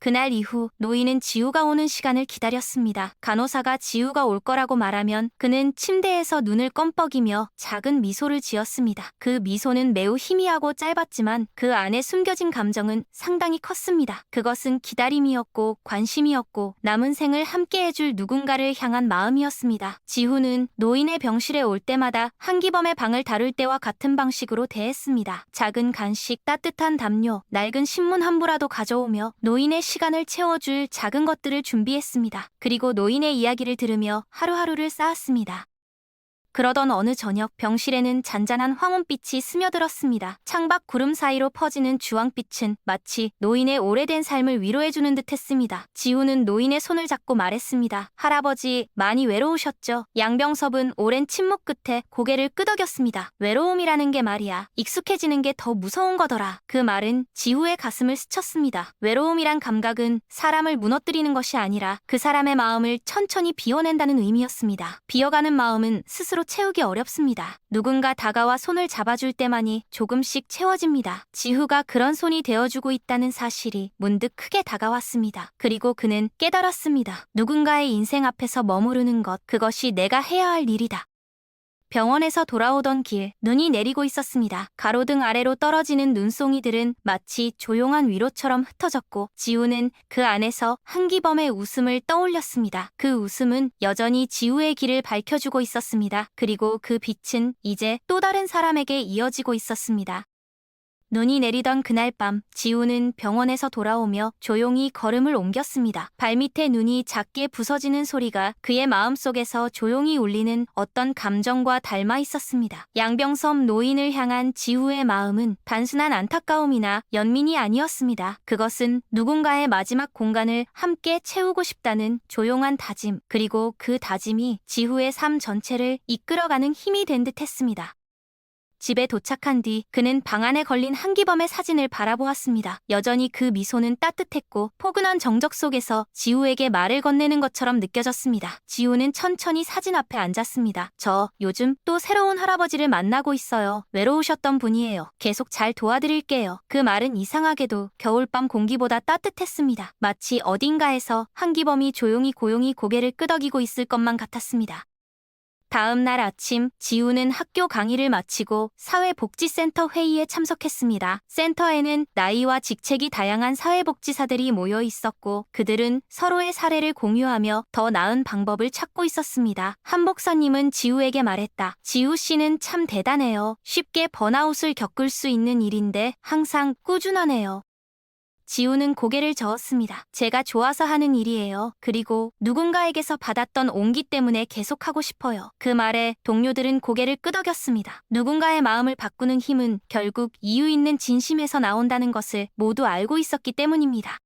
그날 이후 노인은 지후가 오는 시간을 기다렸습니다. 간호사가 지후가 올 거라고 말하면 그는 침대에서 눈을 껌뻑이며 작은 미소를 지었습니다. 그 미소는 매우 희미하고 짧았지만 그 안에 숨겨진 감정은 상당히 컸습니다. 그것은 기다림이었고 관심이었고 남은 생을 함께 해줄 누군가를 향한 마음이었습니다. 지후는 노인의 병실에 올 때마다 한기범의 방을 다룰 때와 같은 방식으로 대했습니다. 작은 간식, 따뜻한 담요, 낡은 신문 한 부라도 가져오며 노인의 시간을 채워줄 작은 것들을 준비했습니다. 그리고 노인의 이야기를 들으며 하루하루를 쌓았습니다. 그러던 어느 저녁 병실에는 잔잔한 황혼빛이 스며들었습니다. 창밖 구름 사이로 퍼지는 주황빛은 마치 노인의 오래된 삶을 위로해주는 듯했습니다. 지후는 노인의 손을 잡고 말했습니다. 할아버지, 많이 외로우셨죠? 양병섭은 오랜 침묵 끝에 고개를 끄덕였습니다. 외로움이라는 게 말이야, 익숙해지는 게 더 무서운 거더라. 그 말은 지후의 가슴을 스쳤습니다. 외로움이란 감각은 사람을 무너뜨리는 것이 아니라 그 사람의 마음을 천천히 비워낸다는 의미였습니다. 비어가는 마음은 스스로 채우기 어렵습니다. 누군가 다가와 손을 잡아줄 때만이 조금씩 채워집니다. 지후가 그런 손이 되어주고 있다는 사실이 문득 크게 다가왔습니다. 그리고 그는 깨달았습니다. 누군가의 인생 앞에서 머무르는 것, 그것이 내가 해야 할 일이다. 병원에서 돌아오던 길, 눈이 내리고 있었습니다. 가로등 아래로 떨어지는 눈송이들은 마치 조용한 위로처럼 흩어졌고 지후는 그 안에서 한기범의 웃음을 떠올렸습니다. 그 웃음은 여전히 지후의 길을 밝혀주고 있었습니다. 그리고 그 빛은 이제 또 다른 사람에게 이어지고 있었습니다. 눈이 내리던 그날 밤, 지우는 병원에서 돌아오며 조용히 걸음을 옮겼습니다. 발밑에 눈이 작게 부서지는 소리가 그의 마음속에서 조용히 울리는 어떤 감정과 닮아 있었습니다. 양병섬 노인을 향한 지우의 마음은 단순한 안타까움이나 연민이 아니었습니다. 그것은 누군가의 마지막 공간을 함께 채우고 싶다는 조용한 다짐, 그리고 그 다짐이 지우의 삶 전체를 이끌어가는 힘이 된 듯했습니다. 집에 도착한 뒤 그는 방 안에 걸린 한기범의 사진을 바라보았습니다. 여전히 그 미소는 따뜻했고 포근한 정적 속에서 지우에게 말을 건네는 것처럼 느껴졌습니다. 지우는 천천히 사진 앞에 앉았습니다. 저 요즘 또 새로운 할아버지를 만나고 있어요. 외로우셨던 분이에요. 계속 잘 도와드릴게요. 그 말은 이상하게도 겨울밤 공기보다 따뜻했습니다. 마치 어딘가에서 한기범이 조용히 고용히 고개를 끄덕이고 있을 것만 같았습니다. 다음 날 아침, 지우는 학교 강의를 마치고 사회복지센터 회의에 참석했습니다. 센터에는 나이와 직책이 다양한 사회복지사들이 모여 있었고 그들은 서로의 사례를 공유하며 더 나은 방법을 찾고 있었습니다. 한 목사님은 지우에게 말했다. 지우 씨는 참 대단해요. 쉽게 번아웃을 겪을 수 있는 일인데 항상 꾸준하네요. 지우는 고개를 저었습니다. 제가 좋아서 하는 일이에요. 그리고 누군가에게서 받았던 온기 때문에 계속하고 싶어요. 그 말에 동료들은 고개를 끄덕였습니다. 누군가의 마음을 바꾸는 힘은 결국 이유 있는 진심에서 나온다는 것을 모두 알고 있었기 때문입니다.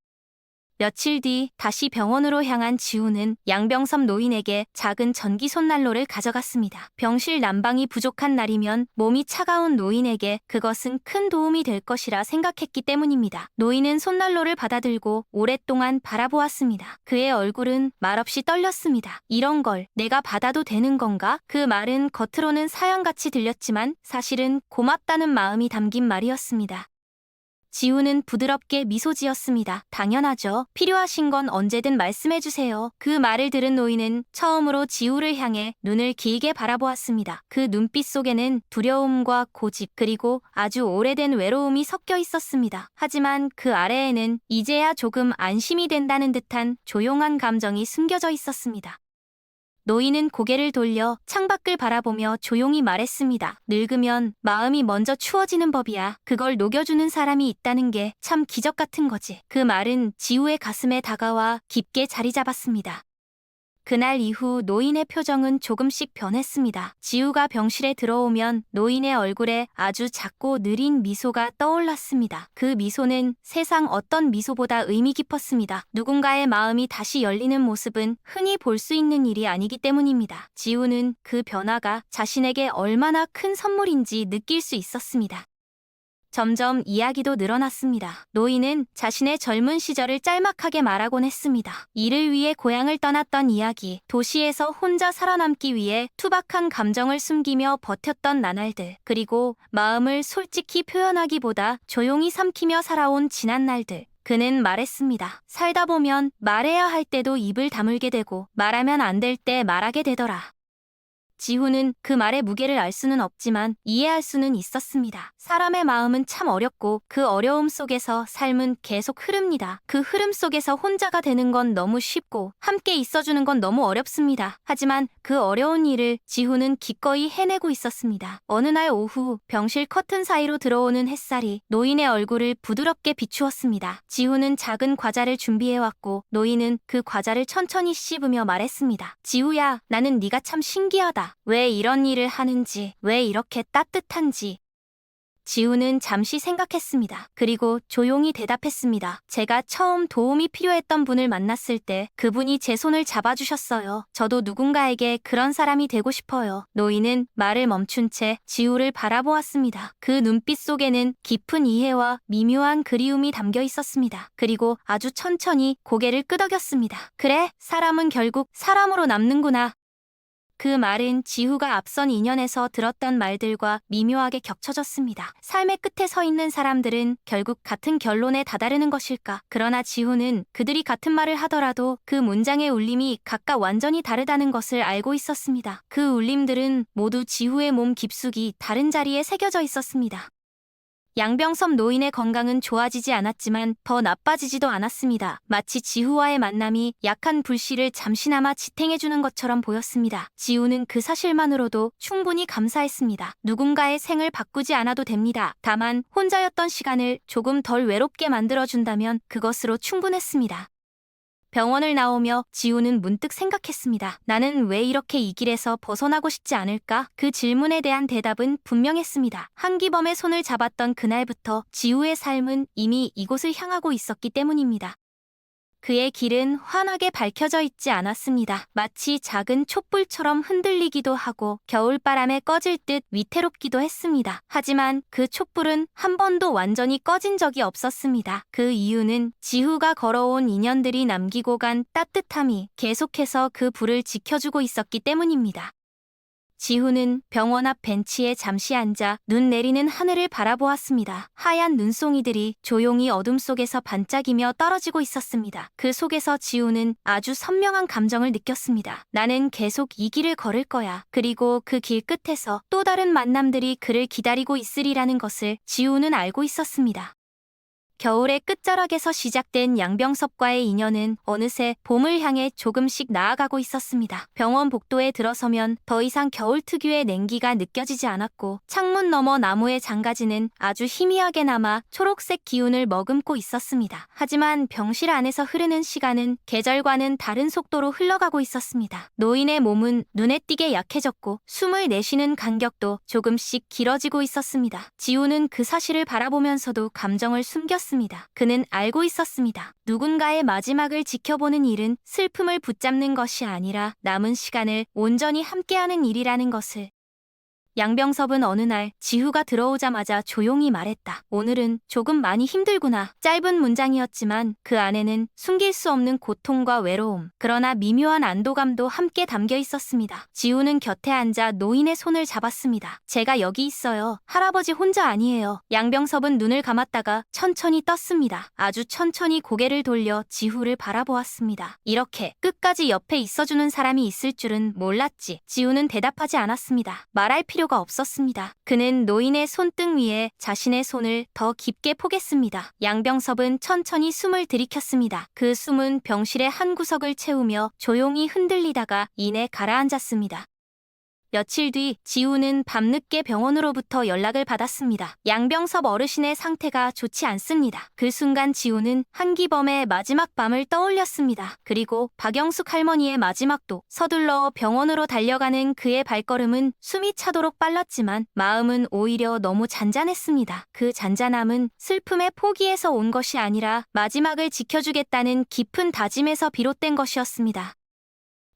며칠 뒤 다시 병원으로 향한 지우는 양병섬 노인에게 작은 전기 손난로를 가져갔습니다. 병실 난방이 부족한 날이면 몸이 차가운 노인에게 그것은 큰 도움이 될 것이라 생각했기 때문입니다. 노인은 손난로를 받아들고 오랫동안 바라보았습니다. 그의 얼굴은 말없이 떨렸습니다. 이런 걸 내가 받아도 되는 건가? 그 말은 겉으로는 사양같이 들렸지만 사실은 고맙다는 마음이 담긴 말이었습니다. 지우는 부드럽게 미소 지었습니다. 당연하죠. 필요하신 건 언제든 말씀해주세요. 그 말을 들은 노인은 처음으로 지우를 향해 눈을 길게 바라보았습니다. 그 눈빛 속에는 두려움과 고집 그리고 아주 오래된 외로움이 섞여 있었습니다. 하지만 그 아래에는 이제야 조금 안심이 된다는 듯한 조용한 감정이 숨겨져 있었습니다. 노인은 고개를 돌려 창밖을 바라보며 조용히 말했습니다. 늙으면 마음이 먼저 추워지는 법이야. 그걸 녹여주는 사람이 있다는 게 참 기적 같은 거지. 그 말은 지우의 가슴에 다가와 깊게 자리 잡았습니다. 그날 이후 노인의 표정은 조금씩 변했습니다. 지우가 병실에 들어오면 노인의 얼굴에 아주 작고 느린 미소가 떠올랐습니다. 그 미소는 세상 어떤 미소보다 의미 깊었습니다. 누군가의 마음이 다시 열리는 모습은 흔히 볼 수 있는 일이 아니기 때문입니다. 지우는 그 변화가 자신에게 얼마나 큰 선물인지 느낄 수 있었습니다. 점점 이야기도 늘어났습니다. 노인은 자신의 젊은 시절을 짤막하게 말하곤 했습니다. 일을 위해 고향을 떠났던 이야기, 도시에서 혼자 살아남기 위해 투박한 감정을 숨기며 버텼던 나날들, 그리고 마음을 솔직히 표현하기보다 조용히 삼키며 살아온 지난 날들. 그는 말했습니다. 살다 보면 말해야 할 때도 입을 다물게 되고 말하면 안 될 때 말하게 되더라. 지우는 그 말의 무게를 알 수는 없지만 이해할 수는 있었습니다. 사람의 마음은 참 어렵고 그 어려움 속에서 삶은 계속 흐릅니다. 그 흐름 속에서 혼자가 되는 건 너무 쉽고 함께 있어주는 건 너무 어렵습니다. 하지만 그 어려운 일을 지우는 기꺼이 해내고 있었습니다. 어느 날 오후 병실 커튼 사이로 들어오는 햇살이 노인의 얼굴을 부드럽게 비추었습니다. 지우는 작은 과자를 준비해왔고 노인은 그 과자를 천천히 씹으며 말했습니다. 지우야, 나는 네가 참 신기하다. 왜 이런 일을 하는지, 왜 이렇게 따뜻한지. 지우는 잠시 생각했습니다. 그리고 조용히 대답했습니다. 제가 처음 도움이 필요했던 분을 만났을 때 그분이 제 손을 잡아주셨어요. 저도 누군가에게 그런 사람이 되고 싶어요. 노인은 말을 멈춘 채 지우를 바라보았습니다. 그 눈빛 속에는 깊은 이해와 미묘한 그리움이 담겨 있었습니다. 그리고 아주 천천히 고개를 끄덕였습니다. 그래, 사람은 결국 사람으로 남는구나. 그 말은 지우가 앞선 2년에서 들었던 말들과 미묘하게 겹쳐졌습니다. 삶의 끝에 서 있는 사람들은 결국 같은 결론에 다다르는 것일까? 그러나 지우는 그들이 같은 말을 하더라도 그 문장의 울림이 각각 완전히 다르다는 것을 알고 있었습니다. 그 울림들은 모두 지우의 몸 깊숙이 다른 자리에 새겨져 있었습니다. 양병섭 노인의 건강은 좋아지지 않았지만 더 나빠지지도 않았습니다. 마치 지후와의 만남이 약한 불씨를 잠시나마 지탱해주는 것처럼 보였습니다. 지우는 그 사실만으로도 충분히 감사했습니다. 누군가의 생을 바꾸지 않아도 됩니다. 다만 혼자였던 시간을 조금 덜 외롭게 만들어준다면 그것으로 충분했습니다. 병원을 나오며 지우는 문득 생각했습니다. 나는 왜 이렇게 이 길에서 벗어나고 싶지 않을까? 그 질문에 대한 대답은 분명했습니다. 한기범의 손을 잡았던 그날부터 지우의 삶은 이미 이곳을 향하고 있었기 때문입니다. 그의 길은 환하게 밝혀져 있지 않았습니다. 마치 작은 촛불처럼 흔들리기도 하고 겨울바람에 꺼질 듯 위태롭기도 했습니다. 하지만 그 촛불은 한 번도 완전히 꺼진 적이 없었습니다. 그 이유는 지후가 걸어온 인연들이 남기고 간 따뜻함이 계속해서 그 불을 지켜주고 있었기 때문입니다. 지후는 병원 앞 벤치에 잠시 앉아 눈 내리는 하늘을 바라보았습니다. 하얀 눈송이들이 조용히 어둠 속에서 반짝이며 떨어지고 있었습니다. 그 속에서 지후는 아주 선명한 감정을 느꼈습니다. 나는 계속 이 길을 걸을 거야. 그리고 그 길 끝에서 또 다른 만남들이 그를 기다리고 있으리라는 것을 지후는 알고 있었습니다. 겨울의 끝자락에서 시작된 양병섭과의 인연은 어느새 봄을 향해 조금씩 나아가고 있었습니다. 병원 복도에 들어서면 더 이상 겨울 특유의 냉기가 느껴지지 않았고 창문 너머 나무의 장가지는 아주 희미하게 남아 초록색 기운을 머금고 있었습니다. 하지만 병실 안에서 흐르는 시간은 계절과는 다른 속도로 흘러가고 있었습니다. 노인의 몸은 눈에 띄게 약해졌고 숨을 내쉬는 간격도 조금씩 길어지고 있었습니다. 지우는 그 사실을 바라보면서도 감정을 숨겼습니다. 그는 알고 있었습니다. 누군가의 마지막을 지켜보는 일은 슬픔을 붙잡는 것이 아니라 남은 시간을 온전히 함께하는 일이라는 것을. 양병섭은 어느 날 지후가 들어오자마자 조용히 말했다. 오늘은 조금 많이 힘들구나. 짧은 문장이었지만 그 안에는 숨길 수 없는 고통과 외로움, 그러나 미묘한 안도감도 함께 담겨 있었습니다. 지후는 곁에 앉아 노인의 손을 잡았습니다. 제가 여기 있어요. 할아버지 혼자 아니에요. 양병섭은 눈을 감았다가 천천히 떴습니다. 아주 천천히 고개를 돌려 지후를 바라보았습니다. 이렇게 끝까지 옆에 있어주는 사람이 있을 줄은 몰랐지. 지후는 대답하지 않았습니다. 말할 필요가 없었습니다. 그는 노인의 손등 위에 자신의 손을 더 깊게 포겠습니다. 양병섭은 천천히 숨을 들이켰습니다. 그 숨은 병실의 한 구석을 채우며 조용히 흔들리다가 이내 가라앉았습니다. 며칠 뒤 지우는 밤늦게 병원으로부터 연락을 받았습니다. 양병섭 어르신의 상태가 좋지 않습니다. 그 순간 지우는 한기범의 마지막 밤을 떠올렸습니다. 그리고 박영숙 할머니의 마지막도. 서둘러 병원으로 달려가는 그의 발걸음은 숨이 차도록 빨랐지만 마음은 오히려 너무 잔잔했습니다. 그 잔잔함은 슬픔의 포기에서 온 것이 아니라 마지막을 지켜주겠다는 깊은 다짐에서 비롯된 것이었습니다.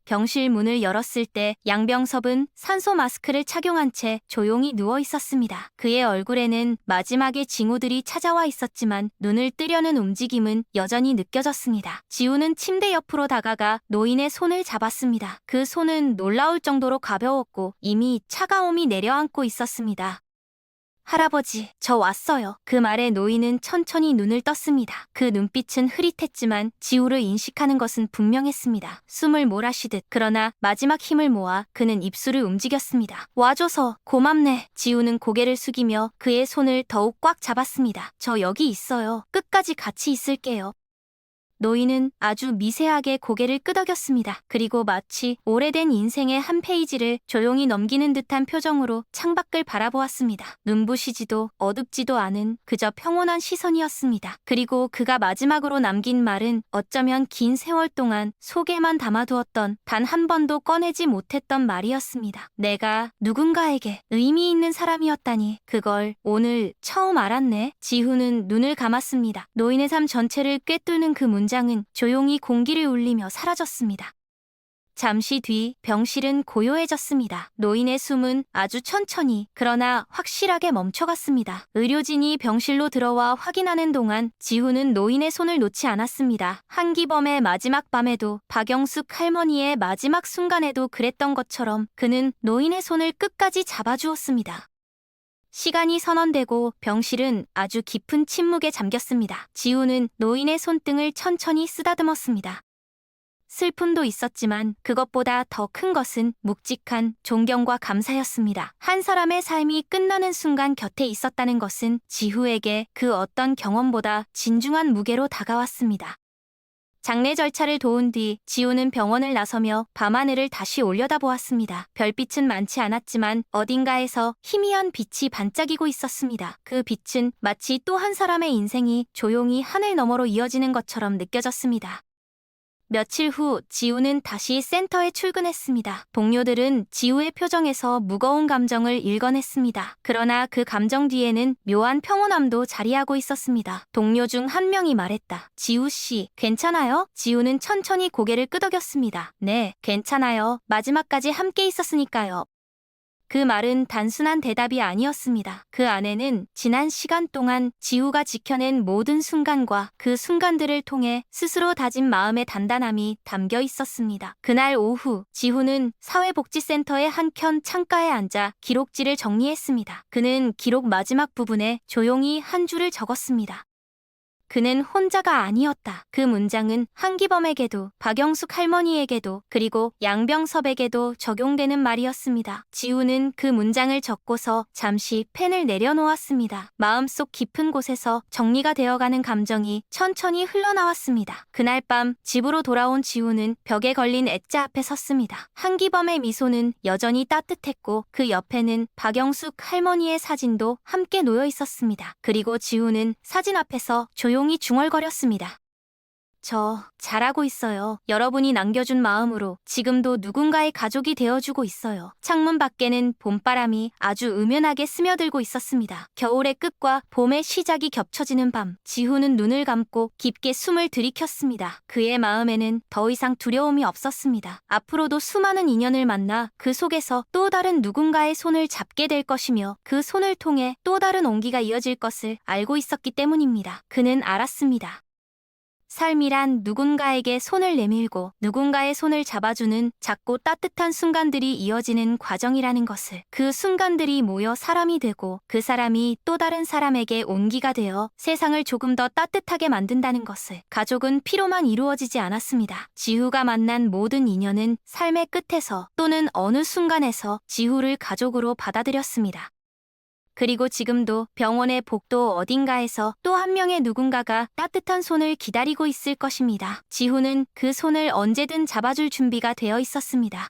병실 문을 열었을 때 양병섭은 산소 마스크를 착용한 채 조용히 누워 있었습니다. 그의 얼굴에는 마지막의 징후들이 찾아와 있었지만 눈을 뜨려는 움직임은 여전히 느껴졌습니다. 지우는 침대 옆으로 다가가 노인의 손을 잡았습니다. 그 손은 놀라울 정도로 가벼웠고 이미 차가움이 내려앉고 있었습니다. 할아버지, 저 왔어요. 그 말에 노인은 천천히 눈을 떴습니다. 그 눈빛은 흐릿했지만 지우를 인식하는 것은 분명했습니다. 숨을 몰아쉬듯. 그러나 마지막 힘을 모아 그는 입술을 움직였습니다. 와줘서 고맙네. 지우는 고개를 숙이며 그의 손을 더욱 꽉 잡았습니다. 저 여기 있어요. 끝까지 같이 있을게요. 노인은 아주 미세하게 고개를 끄덕였습니다. 그리고 마치 오래된 인생의 한 페이지를 조용히 넘기는 듯한 표정으로 창밖을 바라보았습니다. 눈부시지도 어둡지도 않은 그저 평온한 시선이었습니다. 그리고 그가 마지막으로 남긴 말은 어쩌면 긴 세월 동안 속에만 담아두었던 단 한 번도 꺼내지 못했던 말이었습니다. 내가 누군가에게 의미 있는 사람이었다니 그걸 오늘 처음 알았네. 지후는 눈을 감았습니다. 노인의 삶 전체를 꿰뚫는 그 문장은 조용히 공기를 울리며 사라졌습니다. 잠시 뒤 병실은 고요해졌습니다. 노인의 숨은 아주 천천히 그러나 확실하게 멈춰갔습니다. 의료진이 병실로 들어와 확인하는 동안 지후는 노인의 손을 놓지 않았습니다. 한기범의 마지막 밤에도 박영숙 할머니의 마지막 순간에도 그랬던 것처럼 그는 노인의 손을 끝까지 잡아주었습니다. 시간이 선언되고 병실은 아주 깊은 침묵에 잠겼습니다. 지우는 노인의 손등을 천천히 쓰다듬었습니다. 슬픔도 있었지만 그것보다 더 큰 것은 묵직한 존경과 감사였습니다. 한 사람의 삶이 끝나는 순간 곁에 있었다는 것은 지후에게 그 어떤 경험보다 진중한 무게로 다가왔습니다. 장례 절차를 도운 뒤 지우는 병원을 나서며 밤하늘을 다시 올려다보았습니다. 별빛은 많지 않았지만 어딘가에서 희미한 빛이 반짝이고 있었습니다. 그 빛은 마치 또 한 사람의 인생이 조용히 하늘 너머로 이어지는 것처럼 느껴졌습니다. 며칠 후 지우는 다시 센터에 출근했습니다. 동료들은 지우의 표정에서 무거운 감정을 읽어냈습니다. 그러나 그 감정 뒤에는 묘한 평온함도 자리하고 있었습니다. 동료 중 한 명이 말했다. 지우 씨, 괜찮아요? 지우는 천천히 고개를 끄덕였습니다. 네, 괜찮아요. 마지막까지 함께 있었으니까요. 그 말은 단순한 대답이 아니었습니다. 그 안에는 지난 시간 동안 지우가 지켜낸 모든 순간과 그 순간들을 통해 스스로 다진 마음의 단단함이 담겨 있었습니다. 그날 오후 지우는 사회복지센터의 한켠 창가에 앉아 기록지를 정리했습니다. 그는 기록 마지막 부분에 조용히 한 줄을 적었습니다. 그는 혼자가 아니었다. 그 문장은 한기범에게도, 박영숙 할머니에게도, 그리고 양병섭에게도 적용되는 말이었습니다. 지우는 그 문장을 적고서 잠시 펜을 내려놓았습니다. 마음속 깊은 곳에서 정리가 되어가는 감정이 천천히 흘러나왔습니다. 그날 밤 집으로 돌아온 지우는 벽에 걸린 액자 앞에 섰습니다. 한기범의 미소는 여전히 따뜻했고 그 옆에는 박영숙 할머니의 사진도 함께 놓여 있었습니다. 그리고 지우는 사진 앞에서 조용히 중얼거렸습니다. 저 잘하고 있어요. 여러분이 남겨준 마음으로 지금도 누군가의 가족이 되어주고 있어요. 창문 밖에는 봄바람이 아주 은은하게 스며들고 있었습니다. 겨울의 끝과 봄의 시작이 겹쳐지는 밤, 지우는 눈을 감고 깊게 숨을 들이켰습니다. 그의 마음에는 더 이상 두려움이 없었습니다. 앞으로도 수많은 인연을 만나 그 속에서 또 다른 누군가의 손을 잡게 될 것이며 그 손을 통해 또 다른 온기가 이어질 것을 알고 있었기 때문입니다. 그는 알았습니다. 삶이란 누군가에게 손을 내밀고 누군가의 손을 잡아주는 작고 따뜻한 순간들이 이어지는 과정이라는 것을, 그 순간들이 모여 사람이 되고 그 사람이 또 다른 사람에게 온기가 되어 세상을 조금 더 따뜻하게 만든다는 것을. 가족은 피로만 이루어지지 않았습니다. 지후가 만난 모든 인연은 삶의 끝에서 또는 어느 순간에서 지후를 가족으로 받아들였습니다. 그리고 지금도 병원의 복도 어딘가에서 또 한 명의 누군가가 따뜻한 손을 기다리고 있을 것입니다. 지후는 그 손을 언제든 잡아줄 준비가 되어 있었습니다.